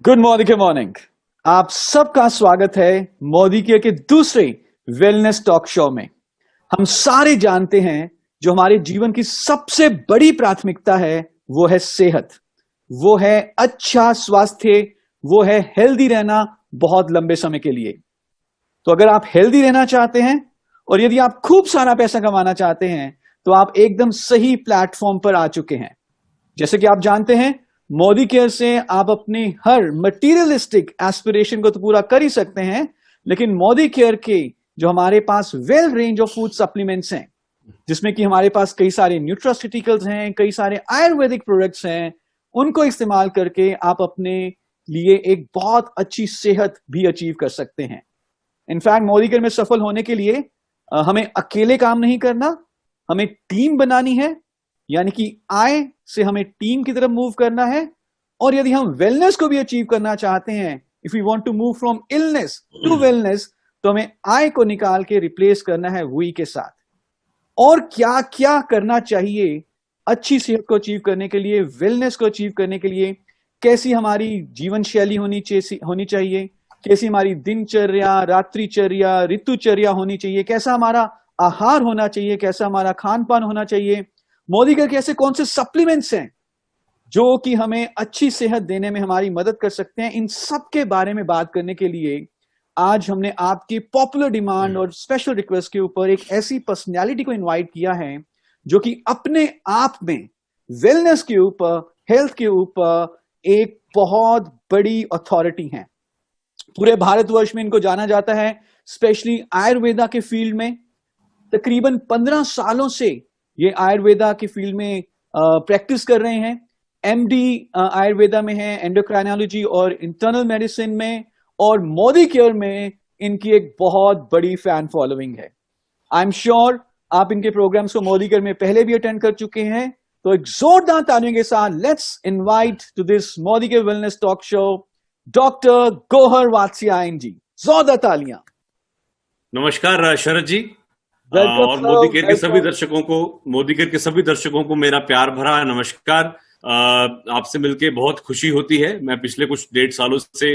Good morning morning. आप सबका स्वागत है मोदी केयर के दूसरे वेलनेस टॉक शो में। हम सारे जानते हैं जो हमारे जीवन की सबसे बड़ी प्राथमिकता है वो है सेहत, वो है अच्छा स्वास्थ्य, वो है हेल्दी रहना बहुत लंबे समय के लिए। तो अगर आप हेल्दी रहना चाहते हैं और यदि आप खूब सारा पैसा कमाना चाहते हैं तो आप एकदम सही प्लेटफॉर्म पर आ चुके हैं। जैसे कि आप जानते हैं, मोदी केयर से आप अपनी हर मटीरियलिस्टिक एस्पिरेशन को तो पूरा कर ही सकते हैं, लेकिन मोदी केयर के जो हमारे पास well range of food supplements हैं, जिसमें कि हमारे पास कई सारे न्यूट्रास्यूटिकल्स हैं, कई सारे आयुर्वेदिक प्रोडक्ट्स हैं, उनको इस्तेमाल करके आप अपने लिए एक बहुत अच्छी सेहत भी अचीव कर सकते हैं। इनफैक्ट मोदी केयर में सफल होने के लिए हमें अकेले काम नहीं करना, हमें टीम बनानी है, यानी कि आय से हमें टीम की तरफ मूव करना है। और यदि हम वेलनेस को भी अचीव करना चाहते हैं, if you want to move from illness to wellness, तो हमें आय को निकाल के रिप्लेस करना है वी के साथ। और क्या क्या करना चाहिए अच्छी सेहत को अचीव करने के लिए, वेलनेस को अचीव करने के लिए, कैसी हमारी जीवन शैली होनी चाहिए, कैसी हमारी दिनचर्या, रात्रिचर्या, ऋतुचर्या होनी चाहिए, कैसा हमारा आहार होना चाहिए, कैसा हमारा खान पान होना चाहिए, मोदी केयर के ऐसे कौन से सप्लीमेंट्स हैं जो कि हमें अच्छी सेहत देने में हमारी मदद कर सकते हैं, इन सब के बारे में बात करने के लिए आज हमने आपकी पॉपुलर डिमांड और स्पेशल रिक्वेस्ट के ऊपर एक ऐसी पर्सनैलिटी को इनवाइट किया है जो कि अपने आप में वेलनेस के ऊपर, हेल्थ के ऊपर एक बहुत बड़ी अथॉरिटी है। पूरे भारतवर्ष में इनको जाना जाता है, स्पेशली आयुर्वेदा के फील्ड में। तकरीबन 15 सालों से ये आयुर्वेदा की फील्ड में प्रैक्टिस कर रहे हैं। एमडी आयुर्वेदा में है, एंडोक्राइनोलॉजी और इंटरनल मेडिसिन में, और मोदी केयर में इनकी एक बहुत बड़ी फैन फॉलोइंग है। आई एम श्योर आप इनके प्रोग्राम्स को मोदी केयर में पहले भी अटेंड कर चुके हैं। तो एक जोरदार तालियों के साथ let's invite to this Modi care wellness talk show doctor Gauhar Vatsyayan ji. जोरदार तालियां। नमस्कार शरद जी। वेलकम और सर, मोदी केयर के सभी वेलकम। दर्शकों को मेरा प्यार भरा नमस्कार। आपसे मिलके बहुत खुशी होती है। मैं पिछले कुछ 1.5 सालों से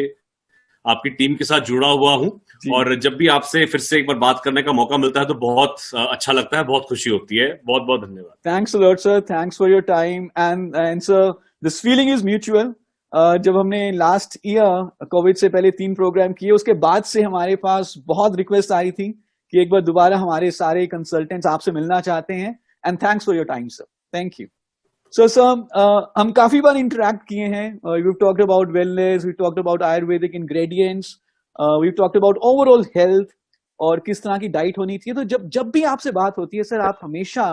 आपकी टीम के साथ जुड़ा हुआ हूं, जी, और जब भी आपसे फिर से एक बार बात करने का मौका मिलता है तो बहुत अच्छा लगता है, बहुत खुशी होती है। बहुत बहुत धन्यवाद। Thanks a lot sir, thanks for your time and sir this feeling is mutual. जब हमने लास्ट ईयर कोविड से पहले 3 प्रोग्राम किए, उसके बाद से हमारे पास बहुत रिक्वेस्ट आई थी कि एक बार दोबारा हमारे सारे कंसल्टेंट्स आपसे मिलना चाहते हैं। And thanks for your time sir, thank you. Sir, हम काफी बार इंटरेक्ट किए हैं। We talked about wellness, we talked about Ayurvedic ingredients, we talked about overall health और किस तरह की डाइट होनी चाहिए। तो जब जब भी आपसे बात होती है सर, आप हमेशा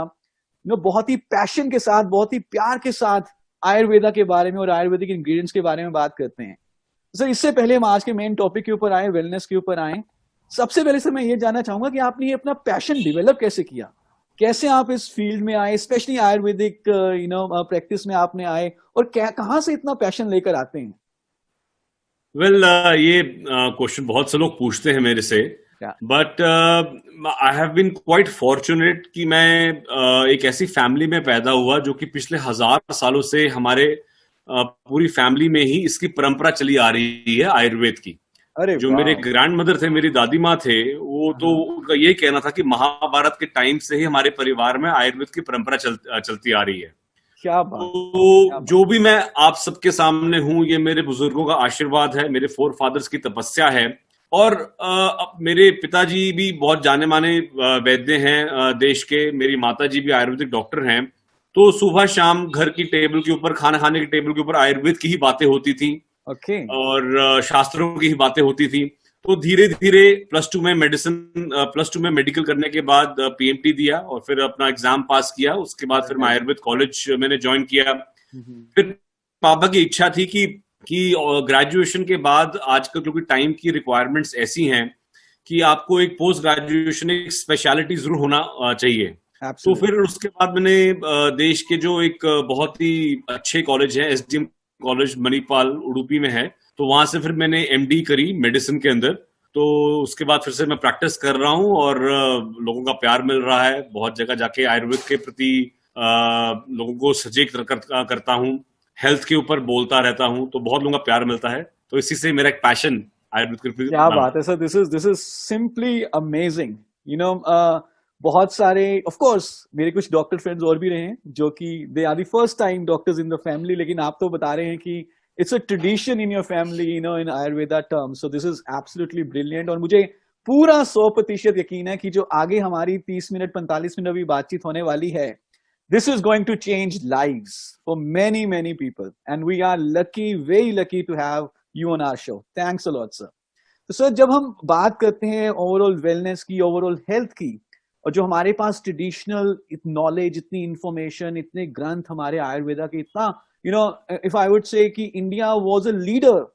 बहुत ही पैशन के साथ, बहुत ही प्यार के साथ आयुर्वेदा के बारे में और आयुर्वेदिक इंग्रेडिएंट्स के बारे में बात करते हैं। सर, इससे पहले हम आज के मेन टॉपिक के ऊपर आए, वेलनेस के ऊपर आए, सबसे पहले सर मैं ये जानना चाहूंगा कि आपने ये अपना पैशन डेवलप कैसे किया, कैसे आप इस फील्ड में आए, स्पेशली आयुर्वेदिक प्रैक्टिस में आपने आए, और कहाँ से इतना पैशन लेकर आते हैं? वेल, ये क्वेश्चन बहुत से लोग पूछते हैं मेरे से, क्या? But I have been quite fortunate कि मैं एक ऐसी फैमिली में पैदा हुआ जो कि पिछले 1000 सालों से हमारे पूरी फैमिली में ही इसकी परंपरा चली आ रही है आयुर्वेद की। अरे जो मेरे वाह। ग्रैंड मदर थे, मेरी दादी माँ थे, वो तो हाँ, उनका ये कहना था कि महाभारत के टाइम से ही हमारे परिवार में आयुर्वेद की परंपरा चलती आ रही है। क्या बात, क्या तो बात। जो भी मैं आप सबके सामने हूं, ये मेरे बुजुर्गों का आशीर्वाद है, मेरे फोर फादर्स की तपस्या है। और मेरे पिताजी भी बहुत जाने माने वैद्य हैं देश के। मेरी माताजी भी आयुर्वेदिक डॉक्टर हैं। तो सुबह शाम घर की टेबल के ऊपर, खाना खाने की टेबल के ऊपर आयुर्वेद की ही बातें होती थी, ओके। और शास्त्रों की ही बातें होती थी। तो धीरे धीरे प्लस टू में मेडिकल करने के बाद पीएमटी दिया, और फिर अपना एग्जाम पास किया। उसके बाद फिर मैं अरे, आयुर्वेद कॉलेज मैंने ज्वाइन किया। हम्म, फिर पापा की इच्छा थी कि ग्रेजुएशन के बाद आजकल क्योंकि टाइम की रिक्वायरमेंट्स ऐसी हैं कि आपको एक पोस्ट ग्रेजुएशन एक स्पेशलिटी जरूर होना चाहिए। तो एब्सोल्युटली। फिर उसके बाद मैंने देश के जो एक बहुत ही अच्छे कॉलेज है, एसडीएम कॉलेज मणिपाल उडुपी में है, तो वहां से फिर मैंने एमडी करी मेडिसिन के अंदर। तो उसके बाद फिर से मैं प्रैक्टिस कर रहा हूँ, और लोगों का प्यार मिल रहा है। बहुत जगह जाके आयुर्वेद के प्रति लोगों को सचेत करता हूँ, हेल्थ के ऊपर बोलता रहता हूँ, तो बहुत लोगों का प्यार मिलता है। तो इसी से मेरा एक पैशन आयुर्वेद के प्रति क्या बना। बात है sir, this is simply amazing. You know, बहुत सारे ऑफ कोर्स मेरे कुछ डॉक्टर फ्रेंड्स और भी रहे हैं जो कि they are the first time doctors in the family, लेकिन आप तो बता रहे हैं कि it's a tradition in your family, you know, in Ayurveda term. So this is absolutely brilliant, और मुझे पूरा 100% यकीन है कि जो आगे हमारी 30 मिनट 45 मिनट अभी बातचीत होने वाली है, this is going to change lives for many many people, and we are lucky, very lucky to have you on our show. Thanks a lot, sir. तो सर, जब हम बात करते हैं ओवरऑल वेलनेस की, ओवरऑल हेल्थ की, और जो हमारे पास ट्रेडिशनल नॉलेज, इतनी इंफॉर्मेशन, इतने ग्रंथ हमारे आयुर्वेदा के, इतना, you know, if I would say कि India was a leader,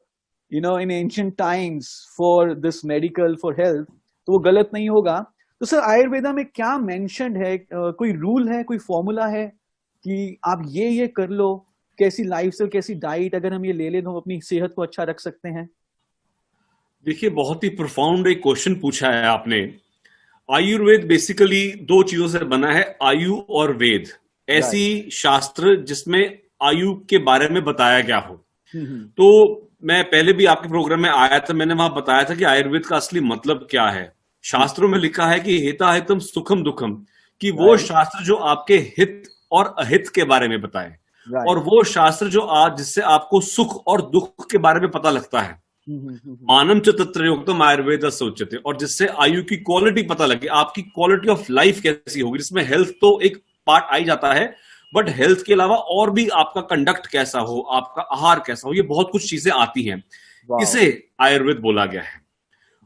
you know, in ancient times for this medical, for health, तो वो गलत नहीं होगा। तो सर, आयुर्वेदा में क्या मेंशन्ड है? कोई रूल है, कोई फॉर्मूला है कि आप ये कर लो, कैसी लाइफस्टाइल, कैसी डाइट अगर हम ये ले लें तो हम अपनी सेहत को अच्छा रख सकते हैं? देखिए, बहुत ही प्रोफाउंड एक क्वेश्चन पूछा है आपने। आयुर्वेद बेसिकली दो चीजों से बना है, आयु और वेद, ऐसी शास्त्र जिसमें आयु के बारे में बताया गया हो। तो मैं पहले भी आपके प्रोग्राम में आया था, मैंने वहां बताया था कि आयुर्वेद का असली मतलब क्या है। शास्त्रों में लिखा है कि हिताहितम सुखम दुखम, कि वो शास्त्र जो आपके हित और अहित के बारे में बताए, और वो शास्त्र जो आज जिससे आपको सुख और दुख के बारे में पता लगता है। मानम च तत्र योक्तम आयुर्वेद सोचते, और जिससे आयु की क्वालिटी पता लगे, आपकी क्वालिटी ऑफ लाइफ कैसी होगी, जिसमें हेल्थ तो एक पार्ट आ ही जाता है, बट हेल्थ के अलावा और भी आपका कंडक्ट कैसा हो, आपका आहार कैसा हो, ये बहुत कुछ चीजें आती हैं। इसे आयुर्वेद बोला गया है।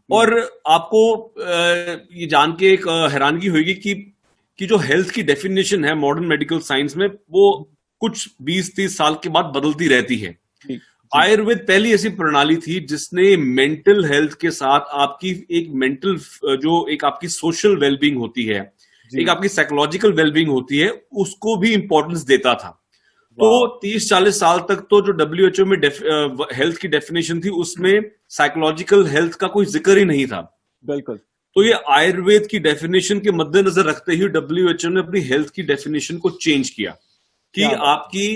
और आपको ये जान के एक हैरानगी होगी कि जो हेल्थ की डेफिनेशन है मॉडर्न मेडिकल साइंस में, वो कुछ 20-30 साल के बाद बदलती रहती है। आयुर्वेद पहली ऐसी प्रणाली थी जिसने मेंटल हेल्थ के साथ आपकी एक मेंटल, जो एक आपकी सोशल वेलबींग होती है, एक आपकी साइकोलॉजिकल वेलबींग होती है, उसको भी इंपॉर्टेंस देता था। तो 30-40 साल तक तो जो WHO में हेल्थ की डेफिनेशन थी, उसमें साइकोलॉजिकल हेल्थ का कोई जिक्र ही नहीं था। बिल्कुल। तो ये आयुर्वेद की डेफिनेशन के मद्देनजर रखते ही WHO ने अपनी हेल्थ की डेफिनेशन को चेंज किया कि आपकी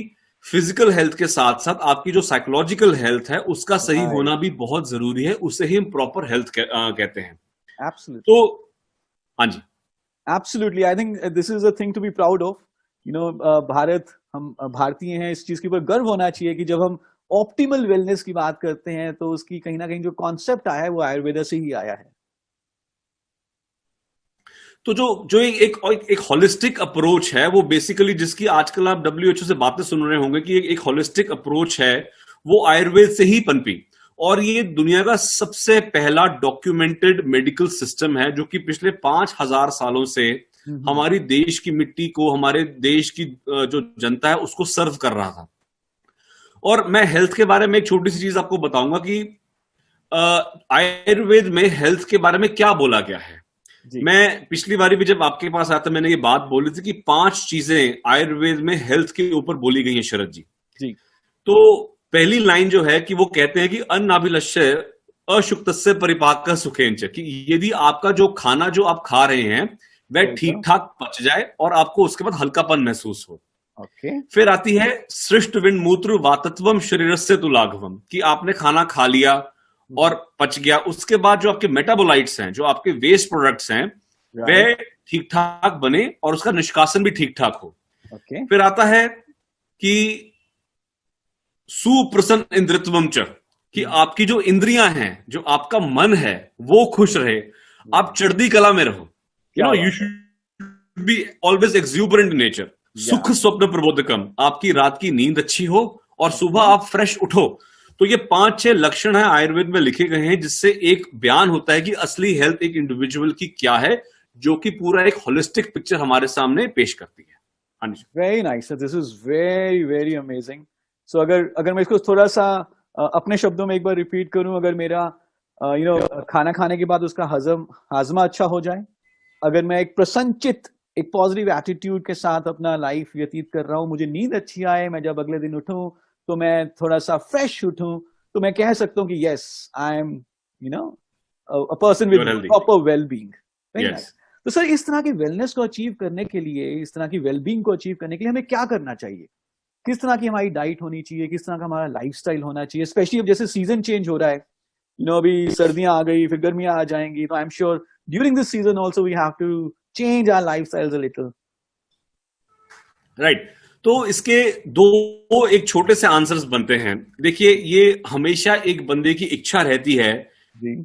फिजिकल हेल्थ के साथ साथ आपकी जो साइकोलॉजिकल हेल्थ है उसका सही होना भी बहुत जरूरी है। उसे ही हम प्रॉपर हेल्थ कहते हैं। Absolutely. तो हाँ जी, Absolutely. I think this is a thing to be proud of. You know, Bharat, हम भारतीय हैं, इस चीज के ऊपर गर्व होना चाहिए कि जब हम ऑप्टिमल वेलनेस की बात करते हैं तो उसकी कहीं ना कहीं जो कॉन्सेप्ट आया है वो आयुर्वेदा से ही आया है। तो जो एक होलिस्टिक अप्रोच है, वो बेसिकली, जिसकी आजकल आप WHO से बातें सुन रहे होंगे कि एक होलिस्टिक अप्रोच है, वो आयुर्वेद से ही पनपी। और ये दुनिया का सबसे पहला डॉक्यूमेंटेड मेडिकल सिस्टम है जो कि पिछले 5000 सालों से हमारी देश की मिट्टी को, हमारे देश की जो जनता है उसको सर्व कर रहा था। और मैं हेल्थ के बारे में एक छोटी सी चीज आपको बताऊंगा कि आयुर्वेद में हेल्थ के बारे में क्या बोला गया है। मैं पिछली बारी भी जब आपके पास आया था, मैंने ये बात बोली थी कि 5 चीजें आयुर्वेद में हेल्थ के ऊपर बोली गई हैं शरद जी। तो पहली लाइन जो है कि वो कहते हैं कि अन्नाभिलष्य अशुक्तस्य परिपाकः सुखेंच, कि यदि आपका जो खाना जो आप खा रहे हैं वह ठीक ठाक पच जाए और आपको उसके बाद हल्कापन महसूस हो। फिर आती है सृष्ट विन्मूत्र वातत्वम शरीरस्य तु लाघवम, कि आपने खाना खा लिया और पच गया, उसके बाद जो आपके मेटाबोलाइट्स हैं, जो आपके वेस्ट प्रोडक्ट्स हैं, वे ठीक ठाक बने और उसका निष्कासन भी ठीक ठाक हो। फिर आता है कि सुप्रसन्न इंद्रियत्वम च, कि आपकी जो इंद्रियां हैं, जो आपका मन है, वो खुश रहे, आप चढ़ती कला में रहो। You should be always exuberant nature. सुख स्वप्न प्रबोधकम, आपकी रात की नींद अच्छी हो और सुबह आप फ्रेश उठो। तो ये 5-6 लक्षण है आयुर्वेद में लिखे गए हैं, जिससे एक बयान होता है कि असली हेल्थ एक इंडिविजुअल की क्या है, जो कि पूरा एक होलिस्टिक पिक्चर हमारे सामने पेश करती है। Very nice, this is very very amazing. So अगर मैं इसको थोड़ा सा अपने शब्दों में एक बार रिपीट करूं, अगर मेरा खाना खाने के बाद उसका हाजमा अच्छा हो जाए, अगर मैं एक प्रसन्नचित, एक पॉजिटिव एटीट्यूड के साथ अपना लाइफ व्यतीत कर रहा हूं, मुझे नींद अच्छी आए, मैं जब अगले दिन उठूं तो मैं थोड़ा सा फ्रेश उठूं, तो मैं कह सकता हूं कि yes, I am a person with proper wellbeing. तो सर, इस तरह की वेलनेस को अचीव करने के लिए, इस तरह की वेलबींग को अचीव करने के लिए हमें क्या करना चाहिए? किस तरह की हमारी डाइट होनी चाहिए, किस तरह का हमारा लाइफस्टाइल होना चाहिए, स्पेशली अब जैसे सीजन चेंज हो रहा है, अभी सर्दियां आ गई, फिर गर्मियां आ जाएंगी, तो I am sure during this season also we have to change our lifestyles a little. Right. तो इसके दो एक छोटे से आंसर्स बनते हैं। देखिए, ये हमेशा एक बंदे की इच्छा रहती है जी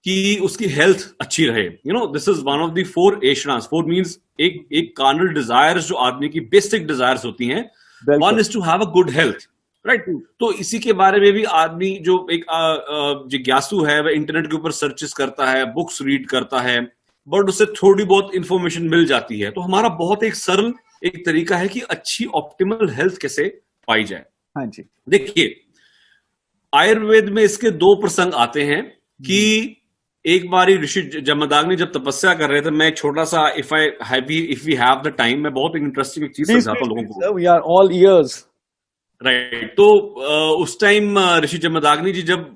कि उसकी हेल्थ अच्छी रहे। This is one of the four एशनास। फोर मीन्स एक कार्नल डिजायर्स जो आदमी की बेसिक डिजायर्स होती हैं। वन बिल्कुल। Is to have a good health, right. तो इसी के बारे में भी आदमी जो एक जिज्ञासु है, वह इंटरनेट के ऊपर सर्चेस करता है, बुक्स रीड करता है, बट उससे थोड़ी बहुत इंफॉर्मेशन मिल जाती है। तो हमारा बहुत एक सरल एक तरीका है कि अच्छी ऑप्टिमल हेल्थ कैसे पाई जाए। हाँ जी। देखिए, आयुर्वेद में इसके दो प्रसंग आते हैं कि एक बारी ऋषि जमदाग्नि जब तपस्या कर रहे थे। मैं एक छोटा सा if we have the time, मैं बहुत इंटरेस्टिंग एक चीज प्लीज समझाता हूँ प्लीज लोगों को। Sir, we are all years. Right. तो उस टाइम ऋषि जमदाग्नि जी जब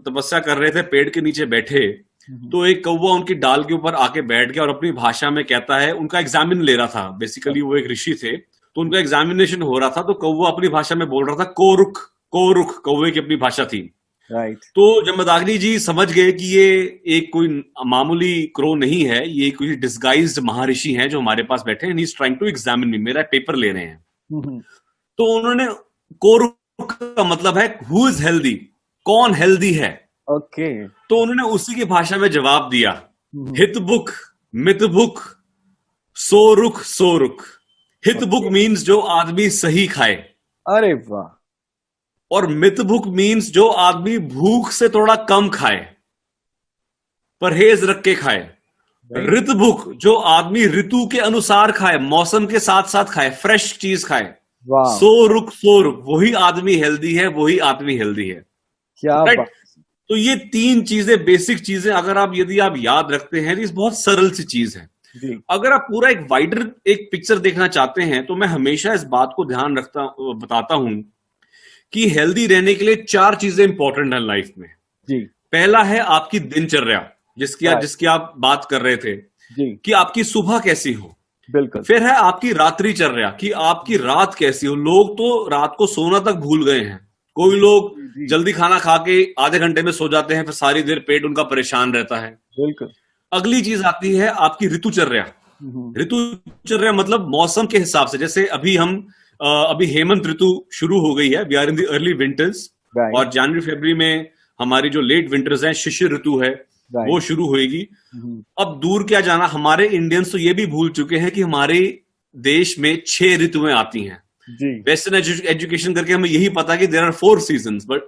तपस्या कर रहे थे, पेड़ के नीचे बैठे, तो एक कौवा उनकी डाल के ऊपर आके बैठ गया और अपनी भाषा में कहता है, उनका एग्जामिन ले रहा था। बेसिकली वो एक ऋषि थे, तो उनका एग्जामिनेशन हो रहा था। तो कौवा अपनी भाषा में बोल रहा था, कोरुख कोरुख, कौवे की अपनी भाषा थी। राइट। तो जमदाग्नि जी समझ गए कि ये एक कोई मामूली क्रो नहीं है, ये कोई डिस्गाइज्ड महर्षि हैं जो हमारे पास बैठे हैं। He is trying to examine me, मेरा पेपर ले रहे हैं। तो उन्होंने, कोरुख का मतलब है हु इज हेल्दी, कौन हेल्दी है। ओके। तो उन्होंने उसी की भाषा में जवाब दिया, हितभुक मितभुक सोरुख सोरुख। हितभुक मीन्स जो आदमी सही खाए, अरे वाह। और मितभुक मीन्स जो आदमी भूख से थोड़ा कम खाए, परहेज रख के खाए। ऋतभुक जो आदमी ऋतु के अनुसार खाए, मौसम के साथ साथ खाए, फ्रेश चीज खाए। वाह, सोरुख वही आदमी हेल्दी है, वही आदमी हेल्दी है। क्या राइट। बात। तो ये तीन चीजें, बेसिक चीजें, अगर आप यदि आप याद रखते हैं तो ये बहुत सरल सी चीज है। जी अगर आप पूरा एक वाइडर एक पिक्चर देखना चाहते हैं, तो मैं हमेशा इस बात को ध्यान बताता हूं कि हेल्दी रहने के लिए चार चीजें इंपॉर्टेंट है लाइफ में। जी पहला है आपकी दिनचर्या, Right. जिसकी आप बात कर रहे थे, जी कि आपकी सुबह कैसी हो। बिल्कुल। फिर है आपकी रात्रिचर्या, कि आपकी रात कैसी हो। लोग तो रात को सोना तक भूल गए हैं। कोई लोग जी जल्दी खाना खा के आधे घंटे में सो जाते हैं, फिर सारी देर पेट उनका परेशान रहता है। बिल्कुल। अगली चीज आती है आपकी ऋतुचर्या। ऋतुचर्या मतलब मौसम के हिसाब से। जैसे अभी हेमंत ऋतु शुरू हो गई है, we are in the early winters. Right. और जनवरी फरवरी में हमारी जो लेट विंटर्स हैं, शिशिर ऋतु है, Right. वो शुरू होगी। अब दूर क्या जाना, हमारे इंडियंस तो ये भी भूल चुके हैं कि हमारे देश में 6 ऋतुएं आती हैं। जी वेस्टर्न एजुकेशन करके हमें यही पता कि there are 4 seasons, but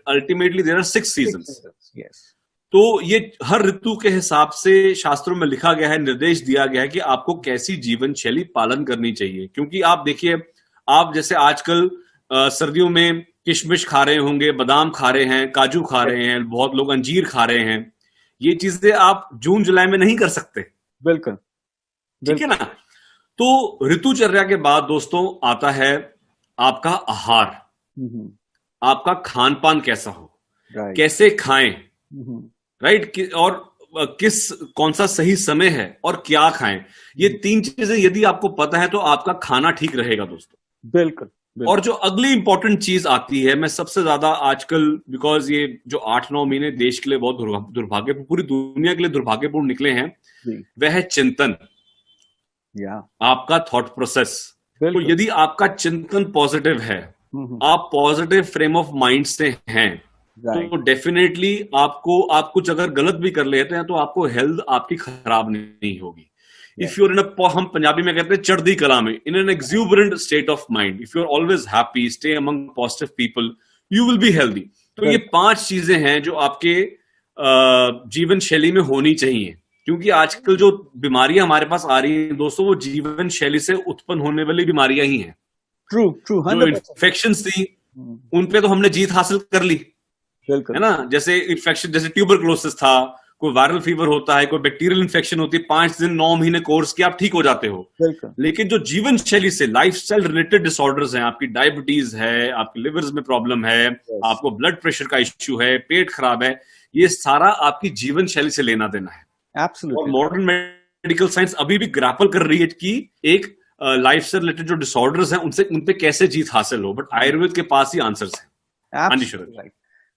ultimately there are 6 seasons. Yes. तो ये हर ऋतु के हिसाब से शास्त्रों में लिखा गया है, निर्देश दिया गया है कि आपको कैसी जीवन शैली पालन करनी चाहिए। क्योंकि आप देखिए, आप जैसे आजकल सर्दियों में किशमिश खा रहे होंगे, बादाम खा रहे हैं, काजू खा रहे हैं, बहुत लोग अंजीर खा रहे हैं। ये चीजें आप जून जुलाई में नहीं कर सकते, बिल्कुल। ठीक है ना। तो ऋतुचर्या के बाद दोस्तों आता है आपका आहार, आपका खान पान कैसा हो, राइट। कैसे खाएं, राइट, और कौन सा सही समय है और क्या खाएं। ये 3 चीजें यदि आपको पता है तो आपका खाना ठीक रहेगा दोस्तों। बिल्कुल। और जो अगली इंपॉर्टेंट चीज आती है, मैं सबसे ज्यादा आजकल, बिकॉज ये जो 8-9 महीने देश के लिए बहुत दुर्भाग्यपूर्ण, पूरी दुनिया के लिए दुर्भाग्यपूर्ण निकले हैं, वह है चिंतन, आपका थॉट प्रोसेस। तो यदि आपका चिंतन पॉजिटिव है, आप पॉजिटिव फ्रेम ऑफ माइंड से हैं, तो डेफिनेटली आप कुछ अगर गलत भी कर लेते हैं तो आपको हेल्थ आपकी खराब नहीं होगी। इफ यूर इन हम पंजाबी में कहते हैं चढ़दी कला में, in an exuberant state of mind, if you are always happy, stay among positive people, you will be healthy. तो ये 5 चीजें हैं जो आपके जीवन शैली में होनी चाहिए। क्योंकि आजकल जो बीमारियां हमारे पास आ रही हैं दोस्तों, वो जीवन शैली से उत्पन्न होने वाली बीमारियां ही हैं। True true. जो इन्फेक्शन थी उनपे तो हमने जीत हासिल कर ली, बिल्कुल, है ना। जैसे इन्फेक्शन, जैसे ट्यूबरक्लोसिस था, कोई वायरल फीवर होता है, कोई बैक्टीरियल इन्फेक्शन होती है, 5 दिन 9 महीने कोर्स किया, आप ठीक हो जाते हो। बिल्कुल। लेकिन जो जीवन शैली से लाइफस्टाइल रिलेटेड डिसऑर्डर्स हैं, आपकी डायबिटीज है, आपके लिवर्स में प्रॉब्लम है, आपको ब्लड प्रेशर का इश्यू है, पेट खराब है, ये सारा आपकी जीवन शैली से लेना देना है। एब्सोल्युटली। और मॉडर्न मेडिकल साइंस अभी भी ग्रैपल कर रही है कि एक लाइफ से रिलेटेड जो डिसऑर्डर्स हैं उनसे उन पे कैसे जीत हासिल हो, बट आयुर्वेद के पास ही आंसर्स हैं। हाँ जी शरद। राइट।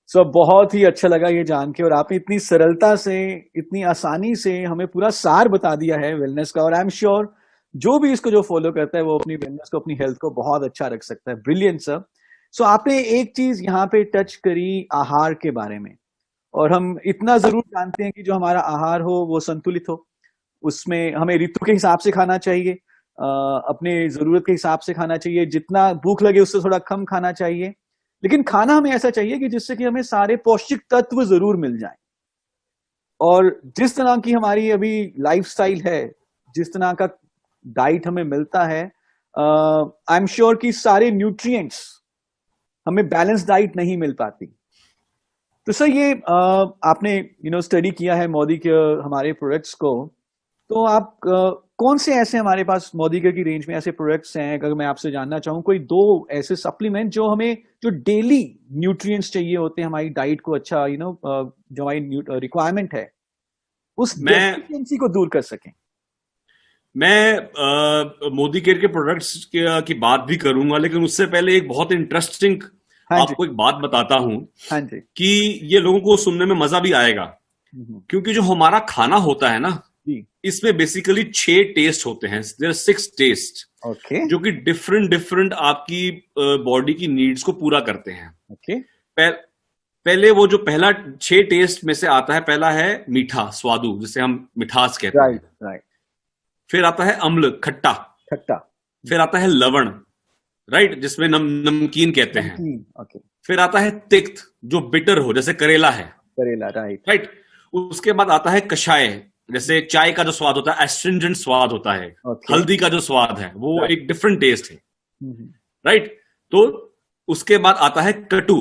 सो बहुत ही अच्छा लगा ये जान के, और आपने इतनी सरलता से, इतनी आसानी से हमें पूरा सार बता दिया है वेलनेस का, और आई एम श्योर जो भी इसको जो फॉलो करता है वो अपनी वेलनेस को, अपनी हेल्थ को बहुत अच्छा रख सकता है। Brilliant sir. सो आपने एक चीज यहाँ पे टच करी आहार के बारे में, और हम इतना जरूर जानते हैं कि जो हमारा आहार हो वो संतुलित हो, उसमें हमें ऋतु के हिसाब से खाना चाहिए, अपने जरूरत के हिसाब से खाना चाहिए, जितना भूख लगे उससे थोड़ा कम खाना चाहिए, लेकिन खाना हमें ऐसा चाहिए कि जिससे कि हमें सारे पौष्टिक तत्व जरूर मिल जाएं। और जिस तरह की हमारी अभी लाइफस्टाइल है, जिस तरह का डाइट हमें मिलता है, आई एम श्योर कि सारे न्यूट्रिएंट्स हमें बैलेंस डाइट नहीं मिल पाती। तो सर ये आपने स्टडी किया है मोदी के हमारे प्रोडक्ट्स को, तो आप कौन से ऐसे हमारे पास मोदी केयर की रेंज में ऐसे प्रोडक्ट्स हैं, अगर मैं आपसे जानना चाहूँ कोई दो ऐसे सप्लीमेंट जो हमें जो डेली न्यूट्रिएंट्स चाहिए होते हैं हमारी डाइट को, अच्छा जो हमारी रिक्वायरमेंट है उस डेफिशिएंसी को दूर कर सकें। मैं मोदी केयर के प्रोडक्ट्स की बात भी करूंगा, लेकिन उससे पहले एक बहुत इंटरेस्टिंग आपको एक बात बताता हूं। हाँ जी। कि ये लोगों को सुनने में मजा भी आएगा, क्योंकि जो हमारा खाना होता है ना, इसमें बेसिकली 6 टेस्ट होते हैं। देयर आर 6 टेस्ट, ओके, जो कि डिफरेंट आपकी बॉडी की नीड्स को पूरा करते हैं। ओके। पहले वो जो पहला 6 टेस्ट में से आता है, पहला है मीठा, स्वादु, जिसे हम मिठास कहते हैं। राइट। फिर आता है अम्ल, खट्टा। खट्टा। फिर आता है लवण, राइट, जिसमें नमकीन कहते हैं। ओके। फिर आता है तिक्त, जो बिटर हो, जैसे करेला है। करेला, राइट। उसके बाद आता है कषाय, जैसे चाय का जो स्वाद होता है, एस्ट्रिंजेंट स्वाद होता है। हल्दी का जो स्वाद है वो एक डिफरेंट टेस्ट है। राइट। तो उसके बाद आता है कटु।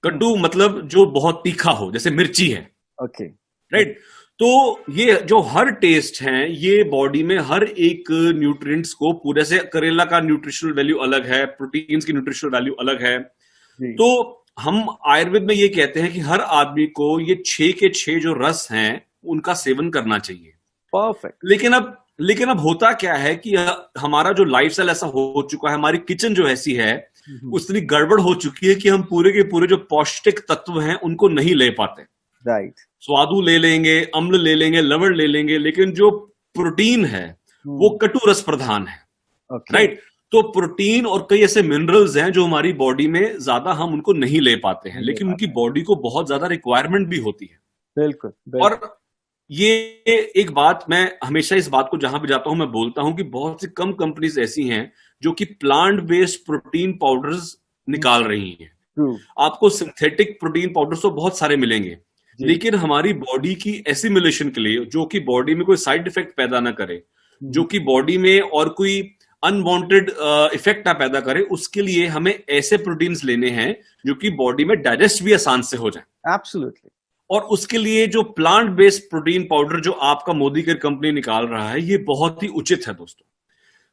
कटु मतलब जो बहुत तीखा हो, जैसे मिर्ची है। ओके। राइट। तो ये जो हर टेस्ट हैं, ये बॉडी में हर एक न्यूट्रिएंट्स को पूरे से, करेला का न्यूट्रिशनल वैल्यू अलग है, प्रोटीन्स की न्यूट्रिशनल वैल्यू अलग है। तो हम आयुर्वेद में ये कहते हैं कि हर आदमी को ये 6 के 6 जो रस हैं उनका सेवन करना चाहिए। परफेक्ट। लेकिन अब होता क्या है कि हमारा जो लाइफस्टाइल ऐसा हो चुका है, हमारी किचन जो ऐसी है उतनी गड़बड़ हो चुकी है कि हम पूरे के पूरे जो पौष्टिक तत्व हैं उनको नहीं ले पाते। राइट। स्वादु ले लेंगे, अम्ल ले लेंगे, लवण ले लेंगे, लेकिन जो प्रोटीन है वो कटु रस प्रधान है। राइट। तो प्रोटीन और कई ऐसे मिनरल्स हैं जो हमारी बॉडी में ज्यादा हम उनको नहीं ले पाते हैं, लेकिन उनकी बॉडी को बहुत ज्यादा रिक्वायरमेंट भी होती है। बिल्कुल। और ये एक बात, मैं हमेशा इस बात को जहां भी जाता हूं मैं बोलता हूं कि बहुत सी कम कंपनीज ऐसी हैं जो कि प्लांट बेस्ड प्रोटीन पाउडर्स निकाल रही हैं। आपको सिंथेटिक प्रोटीन पाउडर्स तो बहुत सारे मिलेंगे, लेकिन हमारी बॉडी की एसिमिलेशन के लिए, जो कि बॉडी में कोई साइड इफेक्ट पैदा ना करे, जो कि बॉडी में और कोई अनवांटेड इफेक्ट ना पैदा करे, उसके लिए हमें ऐसे प्रोटीन्स लेने हैं जो कि बॉडी में डाइजेस्ट भी आसान से हो जाए। एब्सोल्युटली। और उसके लिए जो प्लांट बेस्ड प्रोटीन पाउडर जो आपका मोदी केयर कंपनी निकाल रहा है, ये बहुत ही उचित है दोस्तों।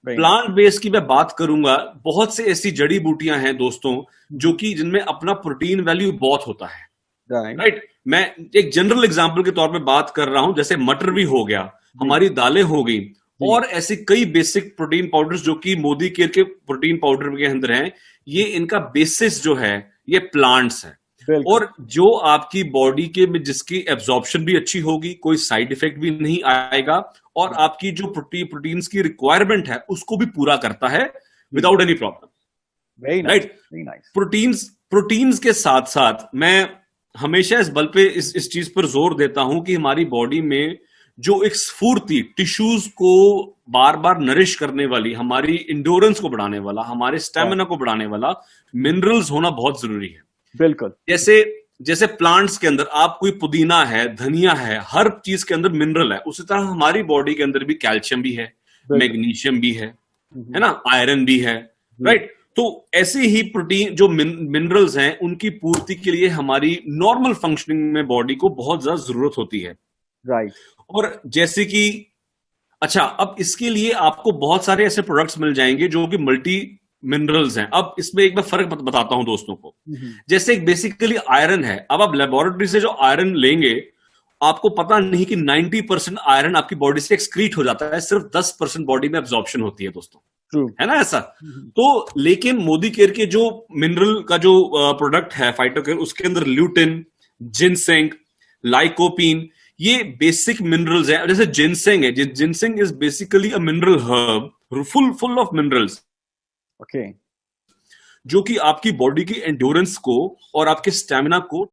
प्लांट बेस्ड की मैं बात करूंगा, बहुत से ऐसी जड़ी बूटियां हैं दोस्तों जो कि जिनमें अपना प्रोटीन वैल्यू बहुत होता है। राइट। मैं एक जनरल एग्जांपल के तौर पे बात कर रहा हूं, जैसे मटर भी हो गया, हमारी दालें हो गई, और ऐसे कई बेसिक प्रोटीन पाउडर्स जो कि मोदी केयर के प्रोटीन पाउडर के अंदर हैं। ये इनका बेसिस जो है ये प्लांट्स है, और जो आपकी बॉडी के में जिसकी एब्जॉर्प्शन भी अच्छी होगी, कोई साइड इफेक्ट भी नहीं आएगा, और आपकी जो प्रोटीन्स की रिक्वायरमेंट है उसको भी पूरा करता है without any problem. Right. Proteins के साथ साथ मैं हमेशा इस बल पे इस चीज पर जोर देता हूं कि हमारी बॉडी में जो एक स्फूर्ति, टिश्यूज को बार बार नरिश करने वाली, हमारी इंडोरेंस को बढ़ाने वाला, हमारे स्टेमिना को बढ़ाने वाला मिनरल्स होना बहुत जरूरी है। बिल्कुल। जैसे प्लांट्स के अंदर आप कोई पुदीना है, धनिया है, हर चीज के अंदर मिनरल है, उसी तरह हमारी बॉडी के अंदर भी कैल्शियम भी है, मैग्नीशियम भी है ना, आयरन भी है। राइट। तो ऐसे ही प्रोटीन जो मिनरल्स हैं उनकी पूर्ति के लिए हमारी नॉर्मल फंक्शनिंग में बॉडी को बहुत ज्यादा जरूरत होती है। राइट। और जैसे कि अच्छा, अब इसके लिए आपको बहुत सारे ऐसे प्रोडक्ट्स मिल जाएंगे जो कि मल्टी मिनरल्स हैं। अब इसमें एक मैं फर्क बताता हूं दोस्तों को। जैसे एक बेसिकली आयरन है, अब आप लेबोरेटरी से जो आयरन लेंगे, आपको पता नहीं कि 90% आयरन आपकी बॉडी से एक्सक्रीट हो जाता है, सिर्फ 10% बॉडी में एब्जॉर्प्शन होती है दोस्तों। ट्रू। है ना ऐसा। तो लेकिन मोदी केयर के जो मिनरल का जो प्रोडक्ट है फाइटो केयर, उसके अंदर ल्यूटिन, जिनसेंग, लाइकोपीन, ये बेसिक मिनरल्स हैं। जैसे जिनसेंग है, ginseng is basically a mineral herb full full of minerals, okay. जो कि आपकी बॉडी की एंड्योरेंस को और आपके स्टेमिना को,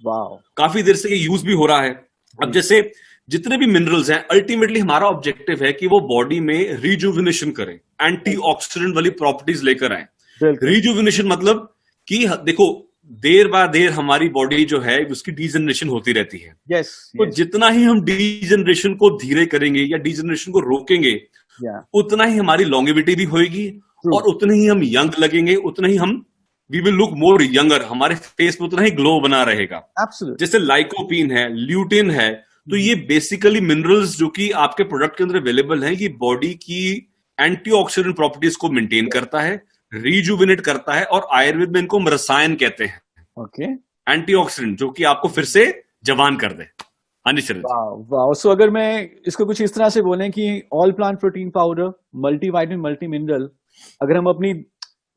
वाओ। काफी देर से ये यूज भी हो रहा है। अब जैसे जितने भी मिनरल्स हैं, अल्टीमेटली हमारा ऑब्जेक्टिव है कि वो बॉडी में रिजुविनेशन करें, एंटीऑक्सीडेंट वाली प्रॉपर्टीज लेकर आए। बिल्कुल। रिजुविनेशन मतलब कि देखो, देर बाद देर हमारी बॉडी जो है उसकी डीजनरेशन होती रहती है। यस। तो जितना ही हम डीजनरेशन को धीरे करेंगे या डीजनरेशन को रोकेंगे, या उतना ही हमारी लॉन्गेविटी भी होगी True. और उतने ही हम यंग लगेंगे, उतना ही हम we will look more younger, हमारे फेस में उतना ही ग्लो बना रहेगा। एब्सोल्युटली। जैसे लाइकोपीन है, ल्यूटिन है, तो ये बेसिकली मिनरल्स जो कि आपके प्रोडक्ट के अंदर अवेलेबल हैं, ये बॉडी की एंटीऑक्सीडेंट प्रॉपर्टीज को मेंटेन करता है, रिजुविनेट करता है, और आयुर्वेद में इनको रसायन कहते हैं, ओके। एंटीऑक्सीडेंट, जो कि आपको फिर से जवान कर दे। हाँ जी शरद जी। वाह वाह। सो अगर मैं इसको कुछ इस तरह से बोलें कि all plant protein powder, multivitamin, multi mineral, अगर हम अपनी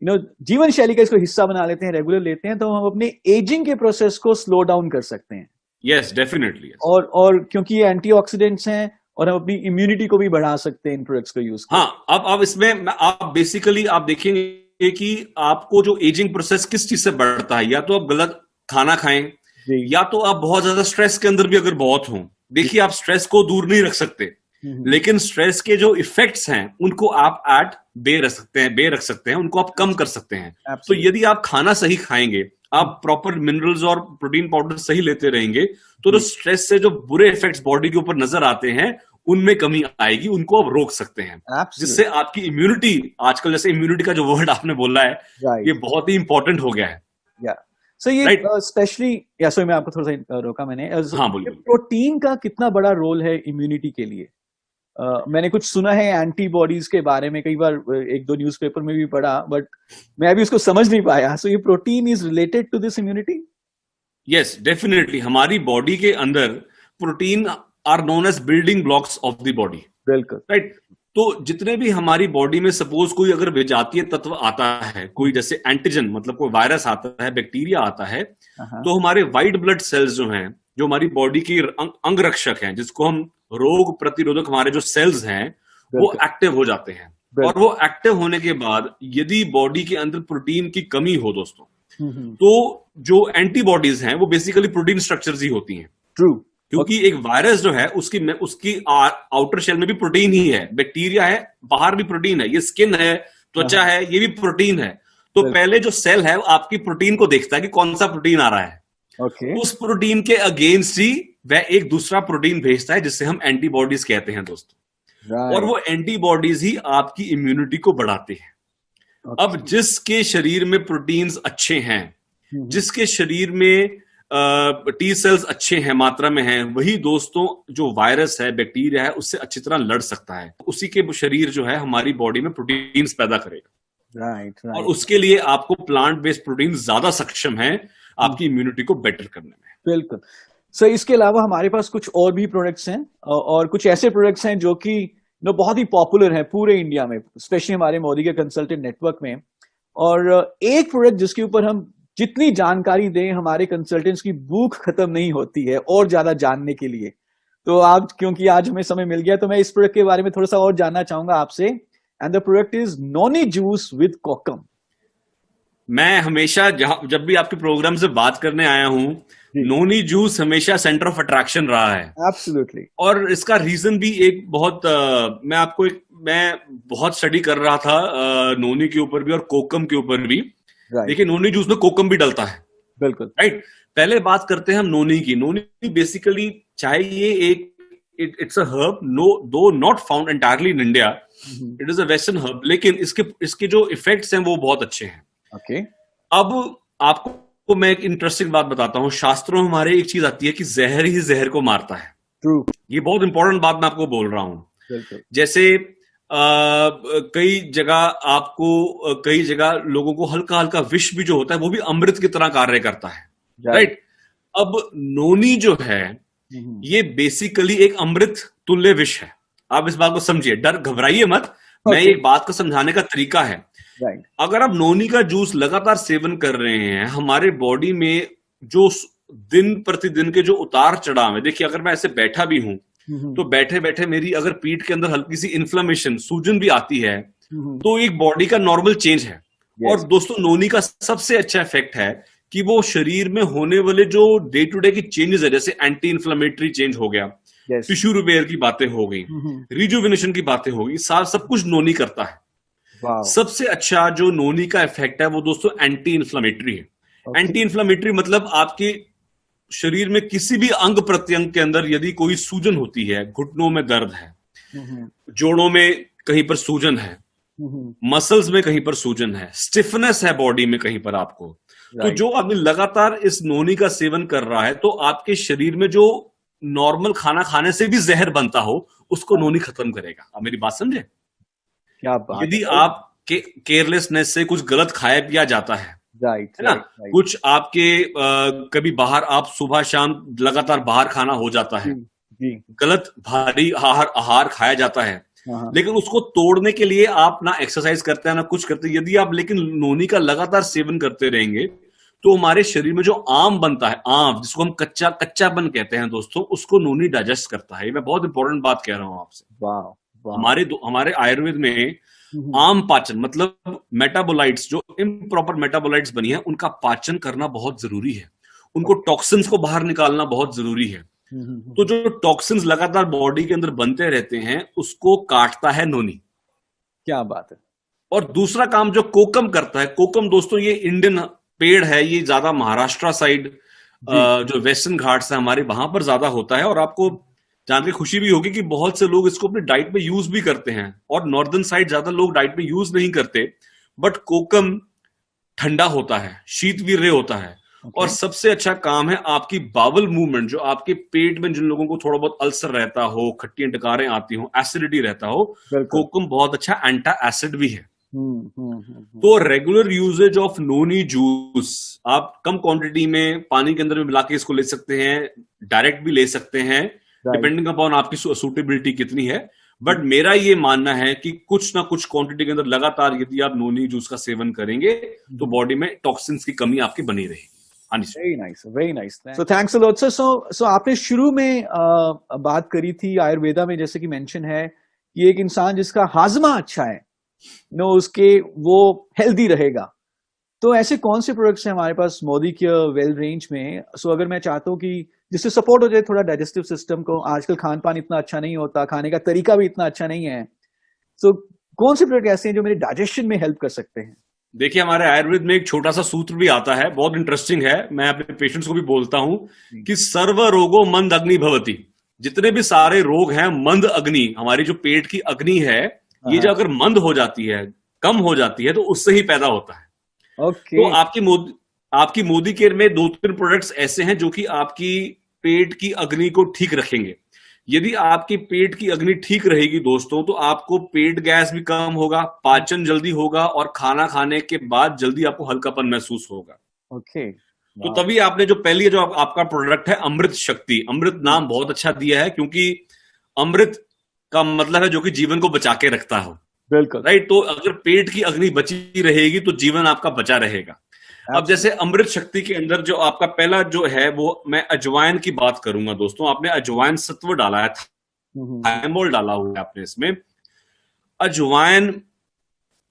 जीवन शैली का इसको हिस्सा बना लेते हैं, रेगुलर लेते हैं, तो हम अपने एजिंग के प्रोसेस को स्लो डाउन कर सकते हैं। Yes definitely. और क्योंकि ये एंटीऑक्सीडेंट्स हैं, और हम अपनी इम्यूनिटी को भी बढ़ा सकते हैं इन प्रोडक्ट्स को यूज कर। हाँ, अब इसमें आप बेसिकली आप देखेंगे कि आपको जो एजिंग प्रोसेस किस चीज से बढ़ता है, या तो आप गलत खाना खाएं, जी। या तो आप बहुत ज्यादा स्ट्रेस के अंदर भी अगर बहुत हो। देखिए, आप स्ट्रेस को दूर नहीं रख सकते, लेकिन स्ट्रेस के जो इफेक्ट्स हैं उनको आप एट बे रख सकते हैं, उनको आप कम कर सकते हैं। तो Absolutely. यदि आप खाना सही खाएंगे, आप प्रॉपर मिनरल्स और प्रोटीन पाउडर सही लेते रहेंगे, तो जो स्ट्रेस से जो बुरे इफेक्ट्स बॉडी के ऊपर नजर आते हैं, उनमें कमी आएगी, उनको आप रोक सकते हैं। Absolutely. जिससे आपकी इम्यूनिटी, आजकल जैसे इम्यूनिटी का जो वर्ड आपने बोला है, Right. ये बहुत ही इंपॉर्टेंट हो गया है। या सो ये Right. स्पेशली, या सो मैं आपको थोड़ा सा रोका मैंने। हाँ, बोलिए। प्रोटीन का कितना बड़ा रोल है इम्यूनिटी के लिए? मैंने कुछ सुना है एंटीबॉडीज के बारे में, कई बार एक दो न्यूज़पेपर में भी पढ़ा, बट मैं अभी उसको समझ नहीं पाया। सो ये protein is related to this immunity? Yes definitely. हमारी बॉडी के अंदर protein are known as building blocks of the body. बिल्कुल। राइट। तो जितने भी हमारी बॉडी में सपोज कोई अगर विजातीय तत्व आता है, कोई जैसे एंटीजन, मतलब कोई वायरस आता है, बैक्टीरिया आता है, तो हमारे व्हाइट ब्लड सेल्स जो हैं, जो हमारी बॉडी की अंग रक्षक हैं, जिसको हम रोग प्रतिरोधक हमारे जो सेल्स हैं, वो एक्टिव हो जाते हैं। और वो एक्टिव होने के बाद यदि बॉडी के अंदर प्रोटीन की कमी हो दोस्तों, तो जो एंटीबॉडीज हैं वो बेसिकली प्रोटीन स्ट्रक्चर्स ही होती हैं। ट्रू। क्योंकि एक वायरस जो है उसकी आउटर शेल में भी प्रोटीन ही है, बैक्टीरिया है, बाहर भी प्रोटीन है, ये स्किन है, त्वचा है, ये भी प्रोटीन है। तो पहले जो सेल है आपकी प्रोटीन को देखता है कि कौन सा प्रोटीन आ रहा है। उस प्रोटीन के अगेंस्ट ही वह एक दूसरा प्रोटीन भेजता है, जिससे हम एंटीबॉडीज कहते हैं दोस्तों। और वो एंटीबॉडीज ही आपकी इम्यूनिटी को बढ़ाते हैं। अब जिसके शरीर में प्रोटीन्स अच्छे हैं, जिसके शरीर में टी सेल्स अच्छे हैं, मात्रा में हैं, वही दोस्तों जो वायरस है, बैक्टीरिया है, उससे अच्छी तरह लड़ सकता है। उसी के शरीर जो है हमारी बॉडी में प्रोटीन्स पैदा करेगा। राइट। और उसके लिए आपको प्लांट बेस्ड प्रोटीन ज्यादा सक्षम है आपकी इम्यूनिटी को बेटर करने में। बिल्कुल। सो इसके अलावा हमारे पास कुछ और भी प्रोडक्ट्स हैं, और कुछ ऐसे प्रोडक्ट्स हैं जो कि बहुत ही पॉपुलर हैं पूरे इंडिया में, स्पेशली हमारे मोदी के कंसल्टेंट नेटवर्क में। और एक प्रोडक्ट जिसके ऊपर हम जितनी जानकारी दें, हमारे कंसल्टेंट्स की भूख खत्म नहीं होती है और ज्यादा जानने के लिए। तो आप, क्योंकि आज हमें समय मिल गया, तो मैं इस प्रोडक्ट के बारे में थोड़ा सा और जानना चाहूंगा आपसे। And the product is noni juice with kokum. मैं हमेशा जब भी आपके प्रोग्राम से बात करने आया हूं, नोनी जूस हमेशा सेंटर ऑफ अट्रैक्शन रहा है। एब्सोल्युटली। और इसका रीजन भी एक बहुत मैं बहुत स्टडी कर रहा था नोनी के ऊपर भी और कोकम के ऊपर भी। देखिए, नोनी जूस में कोकम भी डलता है। बिल्कुल। राइट। पहले बात करते हैं हम नोनी की। नोनी बेसिकली, चाहे ये इट्स अ हर्ब, दो not found entirely in India, it is a western herb, लेकिन इसके जो इफेक्ट्स हैं वो बहुत अच्छे हैं। ओके। अब आपको मैं एक इंटरेस्टिंग बात बताता हूं। शास्त्रों में हमारे एक चीज आती है कि जहर ही जहर को मारता है। ट्रू। ये बहुत इंपॉर्टेंट बात मैं आपको बोल रहा हूं। जैसे कई जगह लोगों को हल्का हल्का विष भी जो होता है वो भी अमृत की तरह कार्य करता है। राइट। अब नोनी जो है ये बेसिकली एक अमृत तुल्य विष है। आप इस बात को समझिए, घबराइए मत, मैं Okay. एक बात को समझाने का तरीका है, Right. अगर आप नोनी का जूस लगातार सेवन कर रहे हैं, हमारे बॉडी में जो दिन प्रतिदिन के जो उतार चढ़ाव है, देखिए अगर मैं ऐसे बैठा भी हूं तो बैठे बैठे मेरी अगर पीठ के अंदर हल्की सी इन्फ्लेमेशन, सूजन भी आती है, तो एक बॉडी का नॉर्मल चेंज है। Yes. और दोस्तों नोनी का सबसे अच्छा इफेक्ट है कि वो शरीर में होने वाले जो डे टू डे की चेंजेस है, जैसे एंटी इन्फ्लेमेटरी चेंज हो गया, Yes. टिश्यू रिपेयर की बातें हो गई, रिजुविनेशन की बातें हो गई, सब कुछ नोनी करता है। Wow. सबसे अच्छा जो नोनी का इफेक्ट है वो दोस्तों एंटी इन्फ्लेमेटरी है। Okay. एंटी इन्फ्लेमेटरी मतलब आपके शरीर में किसी भी अंग प्रत्यंग के अंदर यदि कोई सूजन होती है, घुटनों में दर्द है, जोड़ों में कहीं पर सूजन है, मसल्स में कहीं पर सूजन है, स्टिफनेस है बॉडी में कहीं पर आपको, तो Right. जो आदमी लगातार इस नोनी का सेवन कर रहा है तो आपके शरीर में जो नॉर्मल खाना खाने से भी जहर बनता हो उसको नोनी खत्म करेगा। आप मेरी बात समझे? क्या बात यदि है। आप केयरलेसनेस से कुछ गलत खाया पिया जाता है Right. ना, Right. Right. कुछ आपके कभी बाहर आप सुबह शाम लगातार बाहर खाना हो जाता है, जी। गलत भारी आहार खाया जाता है, हाँ। लेकिन उसको तोड़ने के लिए आप ना एक्सरसाइज करते हैं ना कुछ करते हैं। यदि आप लेकिन नोनी का लगातार सेवन करते रहेंगे तो हमारे शरीर में जो आम बनता है, आम जिसको हम कच्चापन कहते हैं दोस्तों, उसको नोनी डाइजेस्ट करता है। ये मैं बहुत इंपॉर्टेंट बात कह रहा हूं आपसे। वाह। हमारे आयुर्वेद में आम पाचन मतलब मेटाबोलाइट्स, जो इम्प्रॉपर मेटाबोलाइट्स बनी है उनका पाचन करना बहुत जरूरी है, उनको टॉक्सिन्स को बाहर निकालना बहुत जरूरी है। तो जो टॉक्सिन्स लगातार बॉडी के अंदर बनते रहते हैं उसको काटता है नोनी। क्या बात है। और दूसरा काम जो कोकम करता है, कोकम दोस्तों ये इंडियन पेड़ है, ये ज्यादा महाराष्ट्र साइड जो वेस्टर्न घाट्स है हमारे वहां पर ज्यादा होता है, और आपको जान के खुशी भी होगी कि बहुत से लोग इसको अपने डाइट में यूज भी करते हैं, और नॉर्दर्न साइड ज्यादा लोग डाइट में यूज नहीं करते। बट कोकम ठंडा होता है, शीतवीर्य होता है, और सबसे अच्छा काम है आपकी बावल मूवमेंट, जो आपके पेट में जिन लोगों को थोड़ा बहुत अल्सर रहता हो, खट्टी टकारें आती हो, एसिडिटी रहता हो, कोकम बहुत अच्छा एंटा एसिड भी है। तो regular usage of noni juice आप कम क्वांटिटी में पानी के अंदर में मिला के इसको ले सकते हैं, डायरेक्ट भी ले सकते हैं, डिपेंडिंग अपॉन आपकी सूटेबिलिटी कितनी है। बट मेरा ये मानना है कि कुछ ना कुछ क्वांटिटी के अंदर लगातार यदि आप नोनी जूस का सेवन करेंगे तो बॉडी में टॉक्सिन्स की कमी आपकी बनी रहेगी। Very nice, very nice. So thanks a lot sir. So आपने शुरू में बात करी थी आयुर्वेदा में, जैसे कि मेंशन है कि एक इंसान जिसका हाजमा अच्छा है नो उसके वो हेल्दी रहेगा। तो ऐसे कौन से प्रोडक्ट्स हैं हमारे पास मोदी के वेल रेंज में? सो अगर मैं चाहता हूँ कि जिससे सपोर्ट हो जाए थोड़ा डाइजेस्टिव सिस्टम को, आजकल खान पान इतना अच्छा नहीं होता, खाने का तरीका भी इतना अच्छा नहीं है, सो कौन से प्रोडक्ट ऐसे हैं जो मेरे डाइजेशन में हेल्प कर सकते हैं? देखिए हमारे आयुर्वेद में एक छोटा सा सूत्र भी आता है, बहुत इंटरेस्टिंग है, मैं अपने पेशेंट्स को भी बोलता हूं कि सर्व रोगो मंद अग्नि भवति। जितने भी सारे रोग हैं मंद अग्नि, हमारी जो पेट की अग्नि है ये जो अगर मंद हो जाती है, कम हो जाती है, तो उससे ही पैदा होता है। तो आपकी मोदी केयर में 2-3 प्रोडक्ट्स ऐसे हैं जो कि आपकी पेट की अग्नि को ठीक रखेंगे। यदि आपकी पेट की अग्नि ठीक रहेगी दोस्तों तो आपको पेट गैस भी कम होगा, पाचन जल्दी होगा, और खाना खाने के बाद जल्दी आपको हल्कापन महसूस होगा। तो तभी आपने जो पहली जो आपका प्रोडक्ट है अमृत शक्ति, अमृत नाम बहुत अच्छा दिया है क्योंकि अमृत का मतलब है जो कि जीवन को बचा के रखता हो। बिल्कुल राइट। तो अगर पेट की अग्नि बची रहेगी तो जीवन आपका बचा रहेगा। अब जैसे अमृत शक्ति के अंदर जो आपका पहला जो है वो मैं अजवाइन की बात करूंगा दोस्तों। आपने अजवाइन सत्व डाला है, थाइमोल डाला हुआ है आपने इसमें। अजवाइन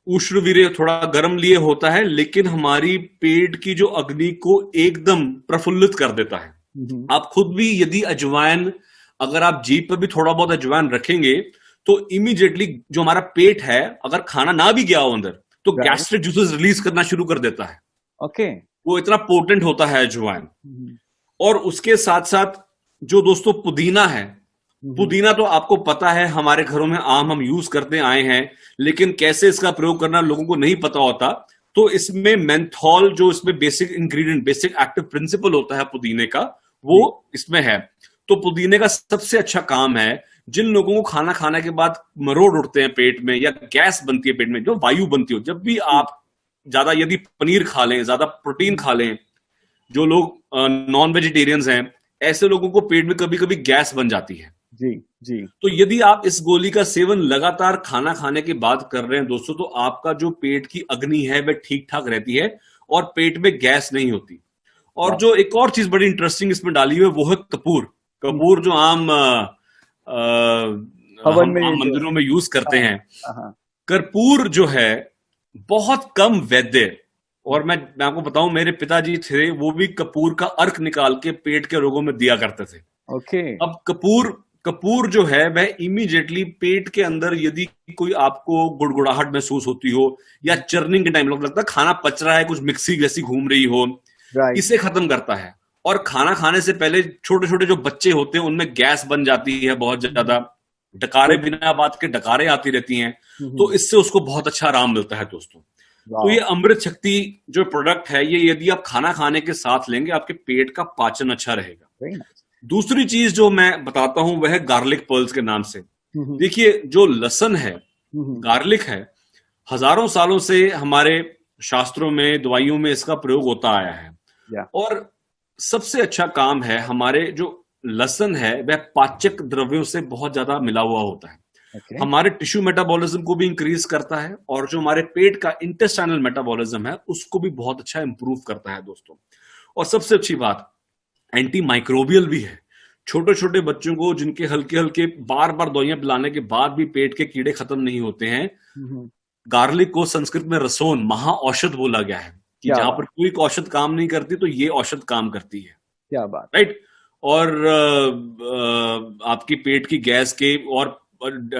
उष्णवीर्य थोड़ा गर्म लिए होता है, लेकिन हमारी पेट की जो अग्नि को एकदम प्रफुल्लित कर देता है। आप खुद भी यदि अजवाइन, अगर आप जीभ पर भी थोड़ा बहुत अजवाइन रखेंगे तो इमीडिएटली जो हमारा पेट है, अगर खाना ना भी गया हो अंदर, तो गैस्ट्रिक जूसेस रिलीज करना शुरू कर देता है। वो इतना पोटेंट होता है अजवाइन। और उसके साथ साथ जो दोस्तों पुदीना है, पुदीना तो आपको पता है हमारे घरों में आम हम यूज करते आए हैं, लेकिन कैसे इसका प्रयोग करना लोगों को नहीं पता होता। तो इसमें मेंथॉल, जो इसमें basic ingredient, basic active principal होता है पुदीने का, वो इसमें है। तो पुदीने का सबसे अच्छा काम है, जिन लोगों को खाना खाने के बाद मरोड़ उठते हैं पेट में या गैस बनती है पेट में, जो वायु बनती हो, जब भी आप ज्यादा यदि पनीर खा लें, ज्यादा प्रोटीन खा लें, जो लोग नॉन वेजिटेरियंस हैं, ऐसे लोगों को पेट में कभी कभी गैस बन जाती है। जी, जी। तो यदि आप इस गोली का सेवन लगातार खाना खाने के बाद कर रहे हैं दोस्तों, तो आपका जो पेट की अग्नि है वह ठीक ठाक रहती है और पेट में गैस नहीं होती। और वाह! जो एक और चीज बड़ी इंटरेस्टिंग इसमें डाली हुई है वो है कपूर। हुँ, कपूर जो आम हवन हम में आम जो मंदिरों में यूज करते हाँ, हैं। हाँ, हाँ। कर्पूर जो है बहुत कम वैद्य, और मैं आपको बताऊं, मेरे पिताजी थे वो भी कपूर का अर्क निकाल के पेट के रोगों में दिया करते थे। ओके, अब कपूर कपूर जो है वह इमीडिएटली पेट के अंदर यदि कोई आपको गुड़गुड़ाहट महसूस होती हो या चर्निंग के टाइम लगता है खाना पच रहा है, कुछ मिक्सी जैसी घूम रही हो, राइट। इसे खत्म करता है। और खाना खाने से पहले छोटे छोटे जो बच्चे होते हैं उनमें गैस बन जाती है बहुत हुँ, ज्यादा, डकारे बिल्कुल। बिना बात के डकारे आती रहती हैं। हुँ, तो हुँ। इससे उसको बहुत अच्छा आराम मिलता है दोस्तों। तो ये वॉव! अमृत शक्ति जो प्रोडक्ट है, ये यदि आप खाना खाने के साथ लेंगे आपके पेट का पाचन अच्छा रहेगा। Very nice. दूसरी चीज जो मैं बताता हूं वह है गार्लिक पर्ल्स के नाम से। हुँ, हुँ। देखिए, जो लसन है, हुँ, हुँ। गार्लिक है, हजारों सालों से हमारे शास्त्रों में, दवाइयों में इसका प्रयोग होता आया है। या और सबसे अच्छा काम है, हमारे जो लसन है वह पाचक द्रव्यों से बहुत ज्यादा मिला हुआ होता है, ओके, हमारे टिश्यू मेटाबॉलिज्म को भी इंक्रीज करता है, और जो हमारे पेट का इंटेस्टाइनल मेटाबॉलिज्म है उसको भी बहुत अच्छा इंप्रूव करता है दोस्तों। और सबसे अच्छी बात, एंटी माइक्रोबियल भी है। छोटे छोटे बच्चों को जिनके हल्के हल्के बार बार दवाइयां पिलाने के बाद भी पेट के कीड़े खत्म नहीं होते हैं, हुँ, हुँ। गार्लिक को संस्कृत में रसोन, महा औषध बोला गया है, कि क्या जहां बात! पर कोई औषध काम नहीं करती तो ये औषध काम करती है। क्या बात! राइट। और आपकी पेट की गैस के और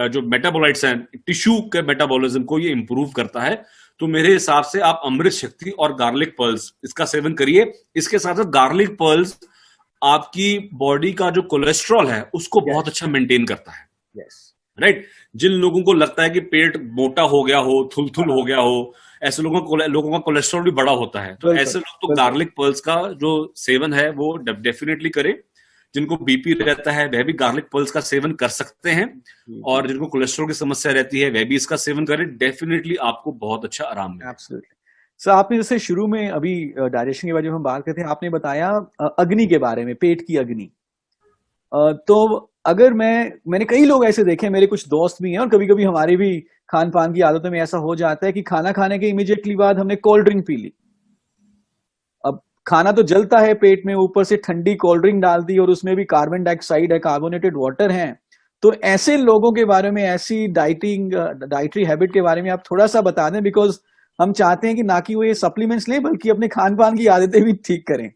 जो मेटाबोलाइट्स हैं, टिश्यू के मेटाबॉलिज्म को ये इंप्रूव करता है। तो मेरे हिसाब से आप अमृत शक्ति और गार्लिक पर्ल्स इसका सेवन करिए। इसके साथ साथ गार्लिक पर्ल्स आपकी बॉडी का जो कोलेस्ट्रॉल है उसको बहुत यस, अच्छा मेंटेन करता है। यस। राइट। जिन लोगों को लगता है कि पेट मोटा हो गया हो, हाँ, थुलथुल हो हाँ। गया हो, ऐसे लोगों का कोलेस्ट्रॉल भी बड़ा होता है, तो बिल्कुल, ऐसे लोग तो बिल्कुल। गार्लिक पर्ल्स का जो सेवन है वो डेफिनेटली करें। जिनको बीपी रहता है वह भी गार्लिक पर्ल्स का सेवन कर सकते हैं, जी, जी। और जिनको कोलेस्ट्रॉल की समस्या रहती है वह भी इसका सेवन करें। डेफिनेटली आपको बहुत अच्छा आराम मिलेगा। एब्सोल्युटली। सर आपने जैसे शुरू में अभी डाइजेशन के बारे में हम बात करते हैं, आपने बताया अग्नि के बारे में, पेट की अग्नि। तो अगर मैंने कई लोग ऐसे देखे हैं, मेरे कुछ दोस्त भी हैं और कभी-कभी हमारे भी खान-पान की आदतों में ऐसा हो जाता है कि खाना खाने के इमीडिएटली बाद हमने कोल्ड ड्रिंक पी ली। अब खाना तो जलता है पेट में, ऊपर से ठंडी कोल्ड ड्रिंक डाल दी और उसमें भी कार्बन डाइऑक्साइड है, कार्बोनेटेड वाटर है। तो ऐसे लोगों के बारे में, ऐसी डाइटरी हैबिट के बारे में आप थोड़ा सा बता दें, बिकॉज हम चाहते हैं कि ना कि वो ये सप्लीमेंट्स लें बल्कि अपने खान पान की आदतें भी ठीक करें।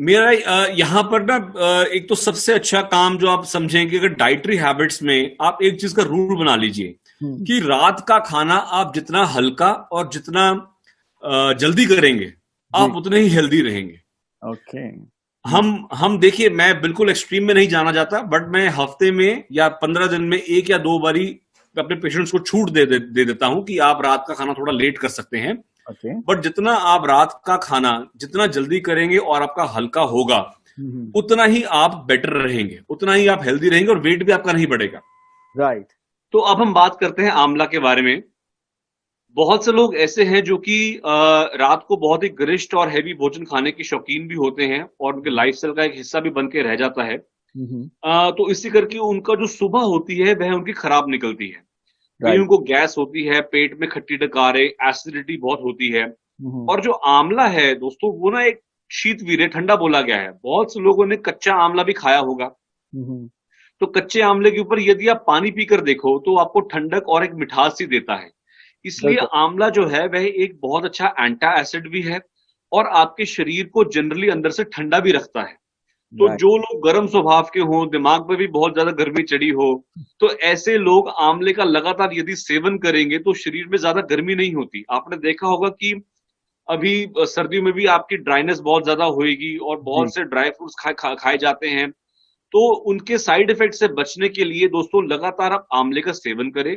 मेरा यहाँ पर ना एक तो सबसे अच्छा काम जो आप समझेंगे, अगर डाइटरी हैबिट्स में आप एक चीज का रूल बना लीजिए हम्म, कि रात का खाना आप जितना हल्का और जितना जल्दी करेंगे जी, आप उतने ही हेल्दी रहेंगे। ओके, हम देखिए, मैं बिल्कुल एक्सट्रीम में नहीं जाना चाहता, बट मैं हफ्ते में या 15 दिन में एक या दो बारी अपने पेशेंट्स को छूट दे देता हूं कि आप रात का खाना थोड़ा लेट कर सकते हैं। ओके, बट जितना आप रात का खाना जितना जल्दी करेंगे और आपका हल्का होगा, उतना ही आप बेटर रहेंगे, उतना ही आप हेल्दी रहेंगे और वेट भी आपका नहीं बढ़ेगा। राइट, तो अब हम बात करते हैं आंवला के बारे में। बहुत से लोग ऐसे हैं जो कि रात को बहुत ही गरिष्ठ और हैवी भोजन खाने की शौकीन भी होते हैं और उनके लाइफस्टाइल का एक हिस्सा भी बन के रह जाता है। तो इसी करके उनका जो सुबह होती है वह उनकी खराब निकलती है। कहीं राइट, उनको गैस होती है, पेट में खट्टी डकारे, एसिडिटी बहुत होती है। और जो आंवला है दोस्तों, वो ना एक शीतवीर है, ठंडा बोला गया है। बहुत से लोगों ने कच्चा आंवला भी खाया होगा। तो कच्चे आंवले के ऊपर यदि आप पानी पीकर देखो तो आपको ठंडक और एक मिठास सी देता है। इसलिए बिल्कुल, आंवला जो है वह एक बहुत अच्छा एंटा एसिड भी है और आपके शरीर को जनरली अंदर से ठंडा भी रखता है। तो राइट, जो लोग गर्म स्वभाव के हों, दिमाग पे भी बहुत ज्यादा गर्मी चढ़ी हो, तो ऐसे लोग आंवले का लगातार यदि सेवन करेंगे तो शरीर में ज्यादा गर्मी नहीं होती। आपने देखा होगा कि अभी सर्दियों में भी आपकी ड्राइनेस बहुत ज्यादा होएगी और जी, बहुत से ड्राई फ्रूट्स खाए जाते हैं। तो उनके साइड इफेक्ट से बचने के लिए दोस्तों लगातार आप आंवले का सेवन करें।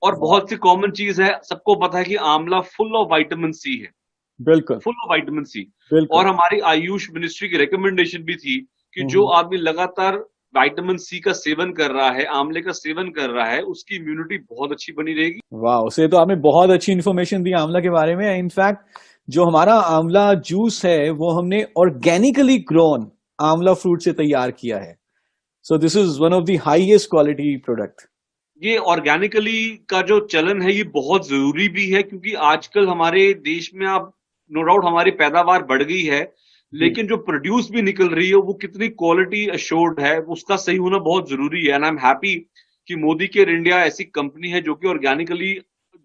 और वाह, बहुत सी कॉमन चीज है, सबको पता है कि आंवला फुल ऑफ विटामिन सी है, बिल्कुल, फुल ऑफ विटामिन सी। बिल्कुल, और हमारी आयुष मिनिस्ट्री की रिकमेंडेशन भी थी कि जो हम्म, आदमी लगातार विटामिन सी का सेवन कर रहा है, आंवले का सेवन कर रहा है, उसकी इम्यूनिटी बहुत अच्छी बनी रहेगी। वाह, उसे तो आपने बहुत अच्छी इन्फॉर्मेशन दी आंवला के बारे में। इनफैक्ट जो हमारा आंवला जूस है वो हमने ऑर्गेनिकली ग्रोन आंवला फ्रूट से तैयार किया है। So this is one of the highest quality product. ये ऑर्गेनिकली का जो चलन है ये बहुत जरूरी भी है, क्योंकि आजकल हमारे देश में आप नो डाउट हमारी पैदावार बढ़ गई है, लेकिन जो प्रोड्यूस भी निकल रही है वो कितनी क्वालिटी अश्योर्ड है, उसका सही होना बहुत जरूरी है। एंड आई एम हैप्पी कि मोदी केयर इंडिया ऐसी कंपनी है जो कि ऑर्गेनिकली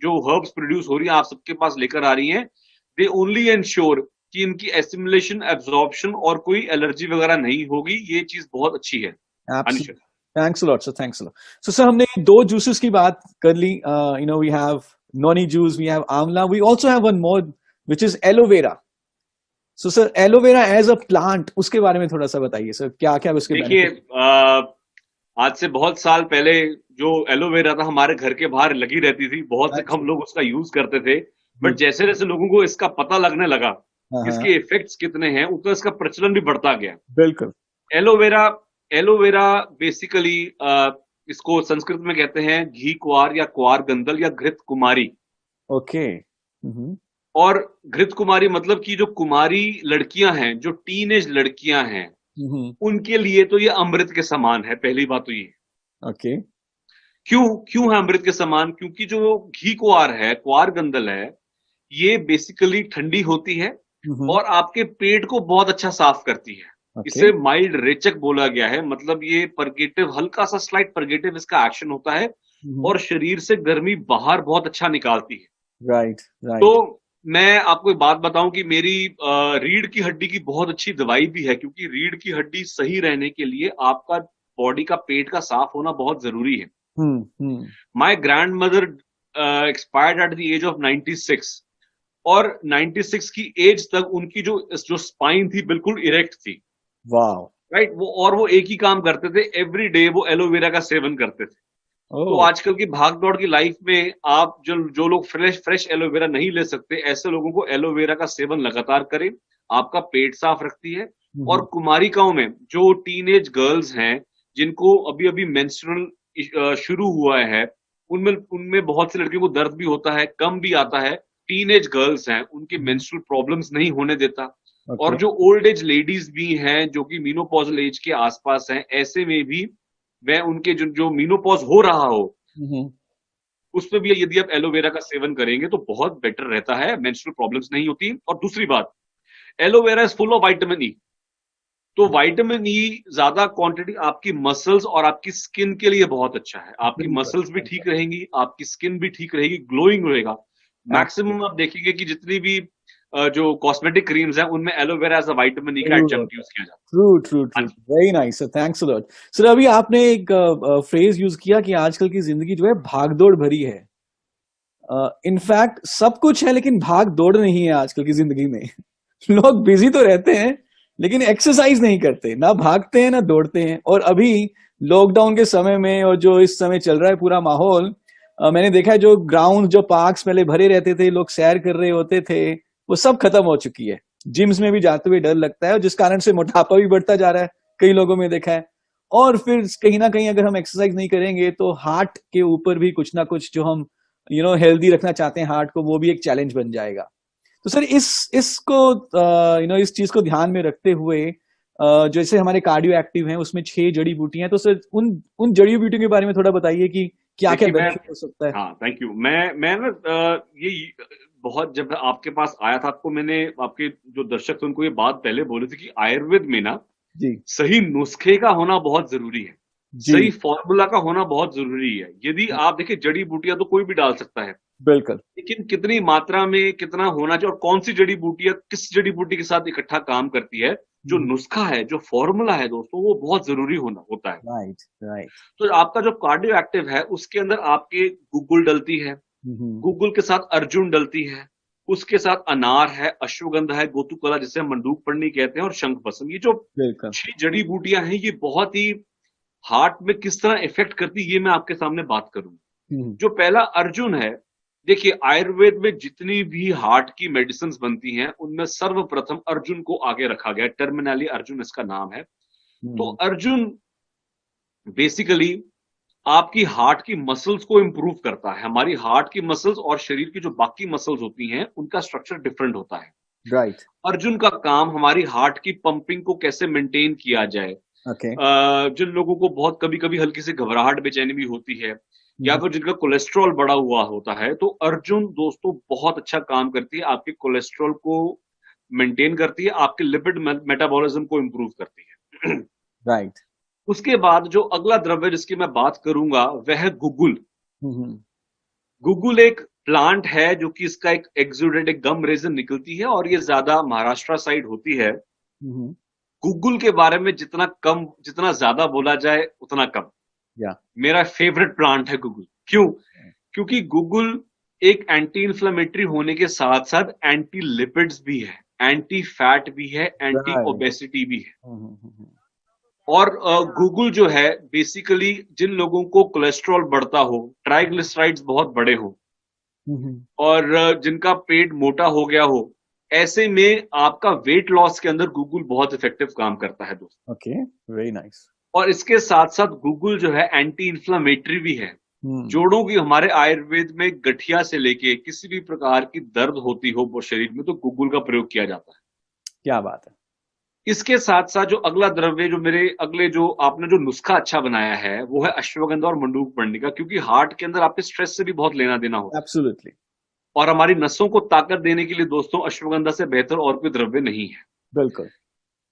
जो हर्ब्स प्रोड्यूस हो रही है आप सबके पास लेकर आ रही हैं। दे ओनली एंश्योर कि इनकी एसिमुलेशन, एब्जॉर्प्शन और कोई एलर्जी वगैरह नहीं होगी। ये चीज बहुत अच्छी है। Absolutely. Thanks a lot, sir. Thanks a lot. So, sir, हमने दो juices की बात कर ली. We have noni juice, we have amla. We also have one more, which is aloe vera. So, sir, aloe vera as a plant, उसके बारे में थोड़ा सा बताइए, सर. क्या क्या उसके देखिए, आज से बहुत साल पहले जो एलोवेरा था हमारे घर के बाहर लगी रहती थी, बहुत से कम लोग उसका यूज करते थे, बट जैसे जैसे लोगों को इसका पता लगने लगा, इसके इफेक्ट्स कितने हैं, उतना इसका प्रचलन भी बढ़ता गया। बिल्कुल। एलोवेरा बेसिकली इसको संस्कृत में कहते हैं घी कुआर या कुआर गंदल या घृत कुमारी। ओके। और घृत कुमारी मतलब कि जो कुमारी लड़कियां हैं, जो टीनेज लड़कियां हैं, उनके लिए तो ये अमृत के समान है। पहली बात तो ये। ओके। क्यों है अमृत के समान? क्योंकि जो घी कुआर है, कुआर गंदल है, ये बेसिकली ठंडी होती है और आपके पेट को बहुत अच्छा साफ करती है। इसे माइल्ड रेचक बोला गया है, मतलब ये परगेटिव, हल्का सा स्लाइट परगेटिव इसका एक्शन होता है और शरीर से गर्मी बाहर बहुत अच्छा निकालती है। राइट। तो मैं आपको एक बात बताऊं कि मेरी रीढ़ की हड्डी की बहुत अच्छी दवाई भी है, क्योंकि रीढ़ की हड्डी सही रहने के लिए आपका बॉडी का पेट का साफ होना बहुत जरूरी है। My grandmother expired at the age of 96 और 96 की एज तक उनकी जो स्पाइन थी बिल्कुल इरेक्ट थी। वाओ। राइट। वो एक ही काम करते थे, एवरी डे वो एलोवेरा का सेवन करते थे। तो आजकल की भाग दौड़ की लाइफ में आप जो लोग फ्रेश एलोवेरा नहीं ले सकते, ऐसे लोगों को एलोवेरा का सेवन लगातार करें, आपका पेट साफ रखती है। और कुमारिकाओं में जो टीनेज गर्ल्स हैं जिनको अभी अभी मेंस्ट्रुअल शुरू हुआ है, उनमें बहुत सी लड़कियों को दर्द भी होता है, कम भी आता है। टीनेज गर्ल्स हैं, उनकी मेंस्ट्रुअल प्रॉब्लम्स नहीं होने देता। और जो ओल्ड एज लेडीज भी हैं जो कि मीनोपॉजल एज के आसपास हैं, ऐसे में भी वह उनके जो मीनोपॉज हो रहा हो उसमें भी यदि आप एलोवेरा का सेवन करेंगे तो बहुत बेटर रहता है, मेंस्ट्रुअल प्रॉब्लम्स नहीं होती। और दूसरी बात, aloe vera is full of vitamin E. तो विटामिन ई ज्यादा क्वांटिटी आपकी मसल्स और आपकी स्किन के लिए बहुत अच्छा है। आपकी मसल्स भी ठीक रहेंगी, आपकी स्किन भी ठीक रहेगी, ग्लोइंग रहेगा। मैक्सिमम आप देखेंगे कि जितनी भी जो कॉस्मेटिक क्रीम्स हैं उनमें aloe vera as a vitamin E का एडजंक्ट यूज किया जाता है। True. Very nice sir, thanks a lot. Sir, अभी आपने एक फ्रेज यूज किया कि आजकल की जिंदगी जो है भागदौड़ भरी है। इनफैक्ट सब कुछ है लेकिन भाग दौड़ नहीं है आजकल की जिंदगी में। लोग बिजी तो रहते हैं लेकिन एक्सरसाइज नहीं करते, ना भागते हैं ना दौड़ते हैं। और अभी लॉकडाउन के समय में और जो इस समय चल रहा है पूरा माहौल, मैंने देखा है जो ग्राउंड, जो पार्क्स पहले भरे रहते थे, लोग सैर कर रहे होते थे, वो सब खत्म हो चुकी है। जिम्स में भी जाते हुए डर लगता है, जिस कारण से मोटापा भी बढ़ता जा रहा है, कई लोगों में देखा है। और फिर कहीं ना कहीं अगर हम एक्सरसाइज नहीं करेंगे तो हार्ट के ऊपर भी कुछ ना कुछ, जो हम हेल्दी रखना चाहते हैं हार्ट को, वो भी एक चैलेंज बन जाएगा। तो सर इस चीज को ध्यान में रखते हुए, जैसे हमारे कार्डियो एक्टिव हैं उसमें 6 जड़ी बूटियां, तो सर उन जड़ी बूटियों के बारे में थोड़ा बताइए कि क्या क्या बेनिफिट हो सकता है। हाँ, थैंक यू। मैं ना ये बहुत, जब आपके पास आया था, आपको मैंने, आपके जो दर्शक थे उनको ये बात पहले बोली थी कि आयुर्वेद में ना जी सही नुस्खे का होना बहुत जरूरी है, सही फॉर्मूला का होना बहुत जरूरी है। यदि आप देखिए, जड़ी बूटियां तो कोई भी डाल सकता है, बिल्कुल, लेकिन कितनी मात्रा में कितना होना चाहिए और कौन सी जड़ी बूटियां किस जड़ी बूटी के साथ इकट्ठा काम करती है, जो नुस्खा है, जो फॉर्मूला है दोस्तों, वो बहुत जरूरी होता है। राइट। तो आपका जो कार्डियो एक्टिव है उसके अंदर आपके गुग्गुल डलती है, गुग्गुल के साथ अर्जुन डलती है, उसके साथ अनार है, अश्वगंधा है, गोतुकला जिसे हम मंडूक पढ़नी कहते हैं, और शंख भस्म। ये जो 6 जड़ी बूटियां हैं, ये बहुत ही हार्ट में किस तरह इफेक्ट करती है, ये मैं आपके सामने बात करूंगा। जो पहला अर्जुन है, देखिए आयुर्वेद में जितनी भी हार्ट की मेडिसिन बनती हैं उनमें सर्वप्रथम अर्जुन को आगे रखा गया, टर्मिनली अर्जुन इसका नाम है। तो अर्जुन बेसिकली आपकी हार्ट की मसल्स को इंप्रूव करता है। हमारी हार्ट की मसल्स और शरीर की जो बाकी मसल्स होती हैं उनका स्ट्रक्चर डिफरेंट होता है। राइट। अर्जुन का काम हमारी हार्ट की पंपिंग को कैसे मेंटेन किया जाए, ओके। जिन लोगों को बहुत कभी कभी हल्की सी घबराहट बेचैनी भी होती है, या फिर जिनका कोलेस्ट्रॉल बढ़ा हुआ होता है, तो अर्जुन दोस्तों बहुत अच्छा काम करती है, आपके कोलेस्ट्रॉल को मेंटेन करती है, आपके लिपिड मेटाबॉलिज्म को इम्प्रूव करती है। राइट। उसके बाद जो अगला द्रव्य जिसकी मैं बात करूंगा वह है गुगुल। हम्म। गुगुल एक प्लांट है जो कि इसका एक एक्सुडेट, एक गम रेजन निकलती है, और ये ज्यादा महाराष्ट्र साइड होती है। हम्म। गुगुल के बारे में जितना ज्यादा बोला जाए उतना कम। या। मेरा फेवरेट प्लांट है गुगुल। क्यों? क्योंकि गुगुल एक एंटी इन्फ्लेमेटरी होने के साथ साथ एंटी लिपिड्स भी है, एंटी फैट भी है, एंटी राइट। ओबेसिटी भी है। और गूगल जो है बेसिकली जिन लोगों को कोलेस्ट्रॉल बढ़ता हो, ट्राइग्लिसराइड्स बहुत बड़े हो, और जिनका पेट मोटा हो गया हो, ऐसे में आपका वेट लॉस के अंदर गूगल बहुत इफेक्टिव काम करता है दोस्तों। Okay, very nice. और इसके साथ साथ गूगल जो है एंटी इन्फ्लामेटरी भी है। जोड़ों की, हमारे आयुर्वेद में गठिया से लेके किसी भी प्रकार की दर्द होती हो वो शरीर में, तो गूगल का प्रयोग किया जाता है। क्या बात है। इसके साथ साथ जो अगला द्रव्य, जो मेरे अगले जो आपने जो नुस्खा अच्छा बनाया है, वो है अश्वगंधा और मंडूक पर्णिका, क्योंकि हार्ट के अंदर आपके स्ट्रेस से भी बहुत लेना देना होता है, एब्सोल्युटली। और हमारी नसों को ताकत देने के लिए दोस्तों अश्वगंधा से बेहतर और कोई द्रव्य नहीं है। बिल्कुल।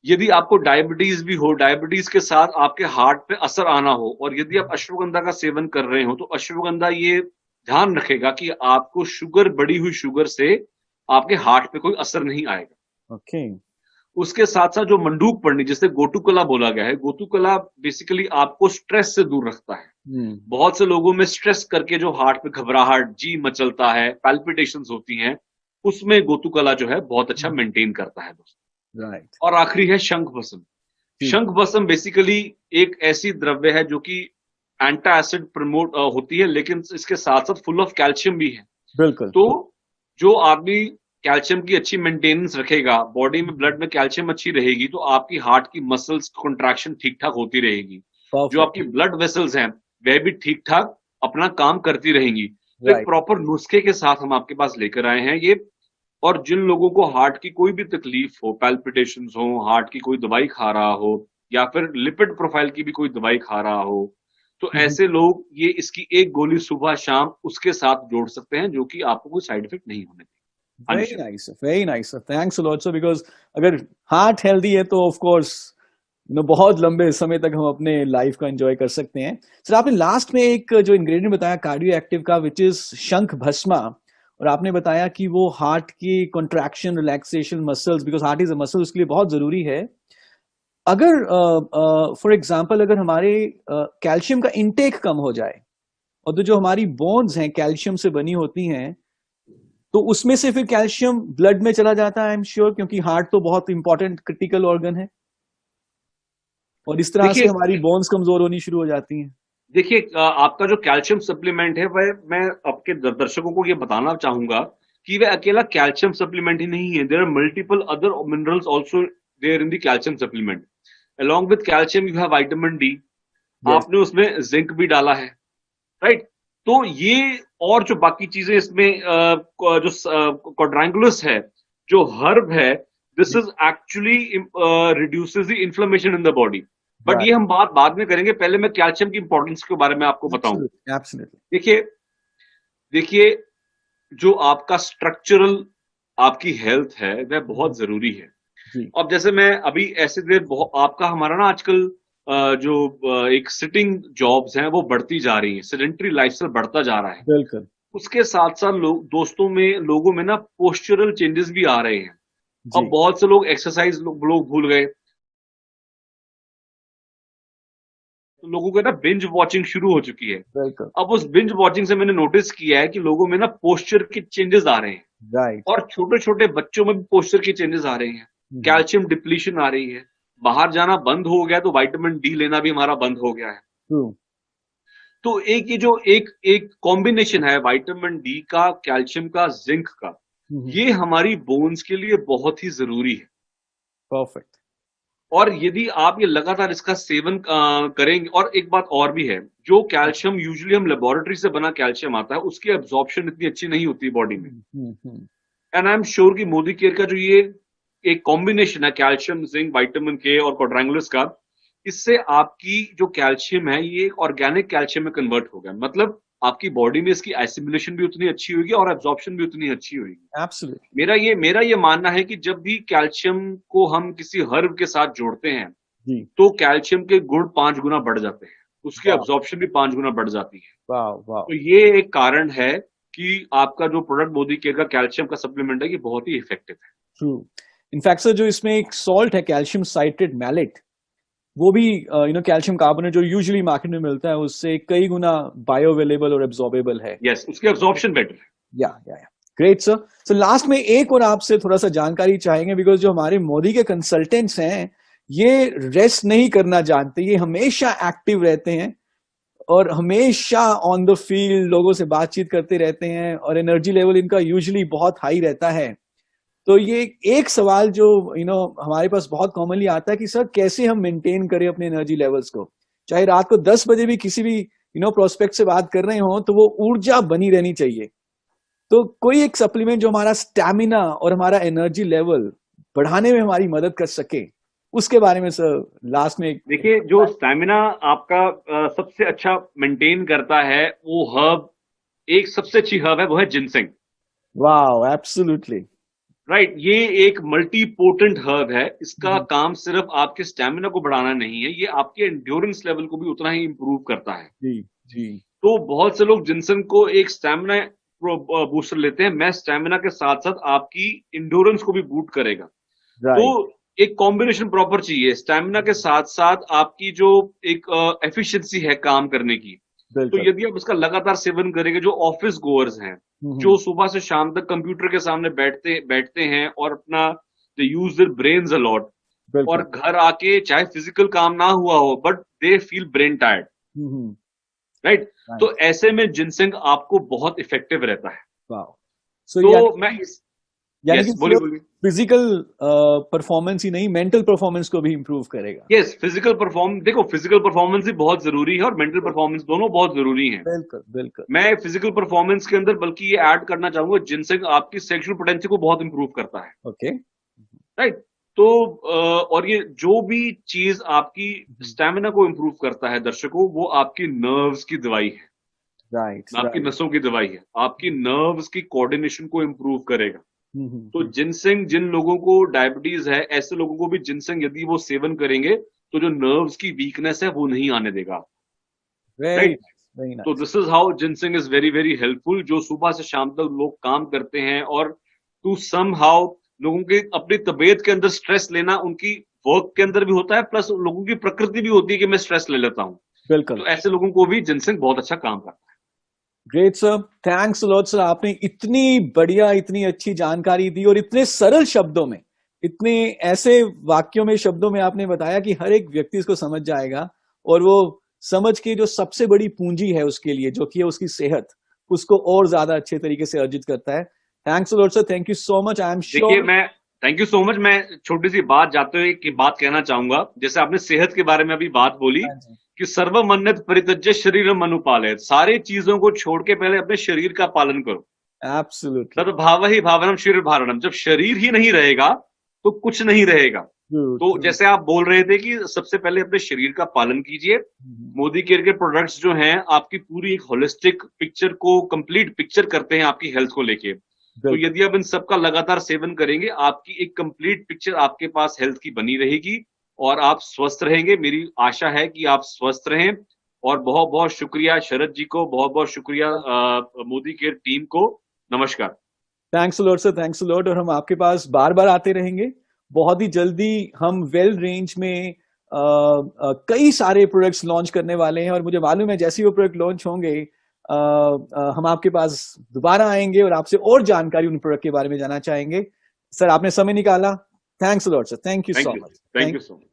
यदि आपको डायबिटीज भी हो, डायबिटीज के साथ आपके हार्ट पे असर आना हो, और यदि आप अश्वगंधा का सेवन कर रहे हो, तो अश्वगंधा ये ध्यान रखेगा कि आपको शुगर, बढ़ी हुई शुगर से आपके हार्ट पे कोई असर नहीं आएगा। ओके। उसके साथ साथ जो मंडूक पर्णी, जिसे गोटुकला बोला गया है, गोटुकला बेसिकली आपको स्ट्रेस से दूर रखता है। बहुत से लोगों में स्ट्रेस करके जो हार्ट पे घबराहट, जी मचलता है, पैल्पिटेशंस होती हैं, उसमें गोटुकला जो है बहुत अच्छा मेंटेन करता है दोस्तों। राइट। और आखिरी है शंख भस्म। शंख भस्म बेसिकली एक ऐसी द्रव्य है जो कि एंटा एसिड प्रमोट होती है, लेकिन इसके साथ साथ फुल ऑफ कैल्शियम भी है। बिल्कुल। तो जो आदमी कैल्शियम की अच्छी मेंटेनेंस रखेगा, बॉडी में, ब्लड में कैल्शियम अच्छी रहेगी, तो आपकी हार्ट की मसल्स कॉन्ट्रैक्शन ठीक ठाक होती रहेगी। जो आपकी ब्लड वेसल्स हैं वह भी ठीक ठाक अपना काम करती रहेंगी। तो एक प्रॉपर नुस्खे के साथ हम आपके पास लेकर आए हैं ये। और जिन लोगों को हार्ट की कोई भी तकलीफ हो, पैल्पिटेशंस हो, हार्ट की कोई दवाई खा रहा हो, या फिर लिपिड प्रोफाइल की भी कोई दवाई खा रहा हो, तो ऐसे लोग ये इसकी एक गोली सुबह शाम उसके साथ जोड़ सकते हैं, जो कि आपको कोई साइड इफेक्ट नहीं होने देगी। Very nice, very nice. Thanks a lot sir, because अगर हार्ट हेल्दी है तो ऑफ कोर्स बहुत लंबे समय तक हम अपने लाइफ को एंजॉय कर सकते हैं। सर, आपने लास्ट में एक जो इंग्रेडिएंट बताया कार्डियो एक्टिव का, विच इज शंख भस्मा, और आपने बताया कि वो हार्ट की contraction, relaxation, muscles, because heart is a muscle, उसके लिए बहुत जरूरी है। अगर फॉर एग्जांपल अगर हमारे कैल्शियम का इंटेक कम हो जाए, और तो जो हमारी बोन्स हैं कैल्शियम से बनी होती हैं, तो उसमें से फिर कैल्शियम ब्लड में चला जाता है, आई एम श्योर, क्योंकि हार्ट तो बहुत इंपॉर्टेंट क्रिटिकल ऑर्गन है, और इस तरह से हमारी बोन्स कमजोर होनी शुरू हो जाती हैं। देखिए, आपका जो कैल्शियम सप्लीमेंट है, वह मैं आपके दर्शकों को ये बताना चाहूंगा कि वह अकेला कैल्शियम सप्लीमेंट ही नहीं है। There are multiple other minerals also there in the calcium supplement. Along with calcium you have vitamin D. आपने उसमें जिंक भी डाला है, राइट? तो ये और जो बाकी चीजें इसमें जो क्वाड्रैंगुलस है, जो हर्ब है, this is actually reduces the inflammation in the body. But ये हम बात बाद में करेंगे, पहले मैं कैल्शियम की इंपॉर्टेंस के बारे में आपको बताऊं। देखिए देखिए, जो आपका स्ट्रक्चरल आपकी हेल्थ है वह बहुत जरूरी है। अब जैसे मैं अभी ऐसे देर आपका हमारा ना आजकल जो एक सिटिंग जॉब्स हैं वो बढ़ती जा रही है, सेडेंटरी लाइफस्टाइल बढ़ता जा रहा है। बिल्कुल। उसके साथ साथ लोगों में ना पोस्चरल चेंजेस भी आ रहे हैं। अब बहुत से लोग एक्सरसाइज लोग भूल गए, तो लोगों को ना बिंज वॉचिंग शुरू हो चुकी है। अब उस बिंज वॉचिंग से मैंने नोटिस किया है कि लोगों में ना पोस्चर के चेंजेस आ रहे हैं, और छोटे छोटे बच्चों में भी पोस्चर के चेंजेस आ रहे हैं, कैल्शियम डिप्लीशन आ रही है, बाहर जाना बंद हो गया, तो विटामिन डी लेना भी हमारा बंद हो गया है। तो एक ये जो एक कॉम्बिनेशन है विटामिन डी का, कैल्शियम का, जिंक का, ये हमारी बोन्स के लिए बहुत ही जरूरी है। परफेक्ट। और यदि आप ये लगातार इसका सेवन करेंगे, और एक बात और भी है, जो कैल्शियम यूजुअली हम लेबोरेटरी से बना कैल्शियम आता है, उसकी एब्जॉर्प्शन इतनी अच्छी नहीं होती बॉडी में। एंड आई एम श्योर कि मोदी केयर का जो ये एक कॉम्बिनेशन है कैल्शियम, जिंक, विटामिन के और क्वाड्रैंगुलस का, इससे आपकी जो कैल्शियम है ये एक ऑर्गेनिक कैल्शियम में कन्वर्ट हो गया, मतलब आपकी बॉडी में इसकी एसिमिलेशन भी उतनी अच्छी होगी और एब्जॉर्प्शन भी उतनी अच्छी होगी। एब्सोल्युटली। मेरा ये मानना है कि जब भी कैल्शियम को हम किसी हर्ब के साथ जोड़ते हैं जी। तो कैल्शियम के गुण 5 गुना बढ़ जाते हैं, उसकी वाह एब्जॉर्प्शन भी 5 गुना बढ़ जाती है। वाह वाह। तो ये एक कारण है कि आपका जो प्रोडक्ट मोदी केयर का कैल्शियम का सप्लीमेंट है ये बहुत ही इफेक्टिव है। ट्रू। इनफैक्ट सर, जो इसमें एक सॉल्ट है कैल्शियम साइट्रेट मैलेट, वो भी कैल्शियम कार्बोनेट जो यूजुअली मार्केट में मिलता है उससे कई गुना बायो अवेलेबल और एब्जॉर्बेबल है। यस, उसकी एब्जॉर्प्शन बेटर है। या ग्रेट सर। सो लास्ट में एक और आपसे थोड़ा सा जानकारी चाहेंगे, बिकॉज जो हमारे मोदी के कंसल्टेंट्स हैं ये रेस्ट नहीं करना जानते, ये हमेशा एक्टिव रहते हैं और हमेशा ऑन द फील्ड लोगों से बातचीत करते रहते हैं और एनर्जी लेवल इनका यूजुअली बहुत हाई रहता है। तो ये एक सवाल जो हमारे पास बहुत कॉमनली आता है कि सर कैसे हम मेंटेन करें अपने एनर्जी लेवल्स को, चाहे रात को 10 बजे भी किसी भी प्रोस्पेक्ट से बात कर रहे हो तो वो ऊर्जा बनी रहनी चाहिए। तो कोई एक सप्लीमेंट जो हमारा स्टैमिना और हमारा एनर्जी लेवल बढ़ाने में हमारी मदद कर सके, उसके बारे में सर लास्ट में। देखिए, जो स्टैमिना आपका सबसे अच्छा मेंटेन करता है वो हर्ब, एक सबसे अच्छी हर्ब है वो है जिनसेंग। वाओ, एब्सोल्युटली राइट, ये एक मल्टी पोटेंट हर्ब है। इसका काम सिर्फ आपके स्टैमिना को बढ़ाना नहीं है, ये आपके एंड्योरेंस लेवल को भी उतना ही इंप्रूव करता है। जी जी। तो बहुत से लोग जिनसेंग को एक स्टैमिना बूस्टर लेते हैं, मैं स्टैमिना के साथ साथ आपकी इंड्योरेंस को भी बूट करेगा। तो एक कॉम्बिनेशन प्रॉपर चाहिए, स्टैमिना के साथ साथ आपकी जो एक एफिशिएंसी है काम करने की। तो यदि आप इसका लगातार सेवन करेंगे, जो ऑफिस गोअर्स हैं, जो सुबह से शाम तक कंप्यूटर के सामने बैठते हैं और अपना they use their brains a lot, और घर आके चाहे फिजिकल काम ना हुआ हो but they feel brain tired, right, तो ऐसे में जिनसेंग आपको बहुत इफेक्टिव रहता है। तो मैं यानी कि बोलिए फिजिकल परफॉर्मेंस ही नहीं, मेंटल परफॉर्मेंस को भी इंप्रूव करेगा। यस, फिजिकल परफॉर्मेंस भी बहुत जरूरी है और मेंटल परफॉर्मेंस दोनों बहुत जरूरी हैं। बिल्कुल बिल्कुल। मैं फिजिकल परफॉर्मेंस के अंदर बल्कि ये ऐड करना चाहूंगा, जिनसेंग आपकी सेक्सुअल पोटेंशियल को बहुत इंप्रूव करता है। Okay, right. तो और ये जो भी चीज आपकी स्टैमिना को इंप्रूव करता है दर्शकों, वो आपकी नर्व्स की दवाई है। राइट, आपकी नसों की दवाई है, आपकी नर्व्स की कोऑर्डिनेशन को इंप्रूव करेगा। तो जिनसेंग, जिन लोगों को डायबिटीज है ऐसे लोगों को भी जिनसेंग यदि वो सेवन करेंगे तो जो नर्व्स की वीकनेस है वो नहीं आने देगा। राइट, तो this is how ginseng is very very helpful. जो सुबह से शाम तक लोग काम करते हैं और टू सम हाउ लोगों के अपनी तबीयत के अंदर स्ट्रेस लेना उनकी वर्क के अंदर भी होता है, प्लस लोगों की प्रकृति भी होती है कि मैं स्ट्रेस ले लेता हूँ। बिल्कुल। तो ऐसे लोगों को भी जिनसेंग बहुत अच्छा काम करता है। Great sir, thanks lot sir, आपने इतनी बढ़िया, इतनी अच्छी जानकारी दी और इतने सरल शब्दों में, इतने ऐसे वाक्यों में, शब्दों में आपने बताया कि हर एक व्यक्ति इसको समझ जाएगा और वो समझ के जो सबसे बड़ी पूंजी है उसके लिए, जो कि है उसकी सेहत, उसको और ज्यादा अच्छे तरीके से अर्जित करता है। Thanks lot sir, thank you so much. I am sure. देखिए, मैं थैंक यू सो मच। मैं छोटी सी बात जाते हुए की बात कहना चाहूंगा, जैसे आपने सेहत के बारे में अभी बात बोली कि सर्वमन्यत परित्यज्य शरीरम अनुपालयत, सारी चीजों को छोड़ के पहले अपने शरीर का पालन करो। एब्सोल्युटली। तद्भाव ही भावनम शरीर भारणम, जब शरीर ही नहीं रहेगा तो कुछ नहीं रहेगा। तो जैसे आप बोल रहे थे कि सबसे पहले अपने शरीर का पालन कीजिए। मोदी केयर के प्रोडक्ट्स जो हैं आपकी पूरी एक होलिस्टिक पिक्चर को कंप्लीट पिक्चर करते हैं आपकी हेल्थ को लेके। तो यदि आप इन सबका लगातार सेवन करेंगे, आपकी एक कंप्लीट पिक्चर आपके पास हेल्थ की बनी रहेगी और आप स्वस्थ रहेंगे। मेरी आशा है कि आप स्वस्थ रहें। और बहुत बहुत शुक्रिया शरद जी को, बहुत बहुत शुक्रिया मोदी केयर टीम को। नमस्कार। Thanks lot sir, thanks lot. और हम आपके पास बार बार आते रहेंगे। बहुत ही जल्दी हम वेल रेंज में कई सारे प्रोडक्ट्स लॉन्च करने वाले हैं और मुझे मालूम है जैसे ही वो प्रोडक्ट लॉन्च होंगे हम आपके पास दोबारा आएंगे और आपसे और जानकारी उन प्रोडक्ट के बारे में जानना चाहेंगे। सर, आपने समय निकाला, thanks lot sir, thank you so much. Thank you so much.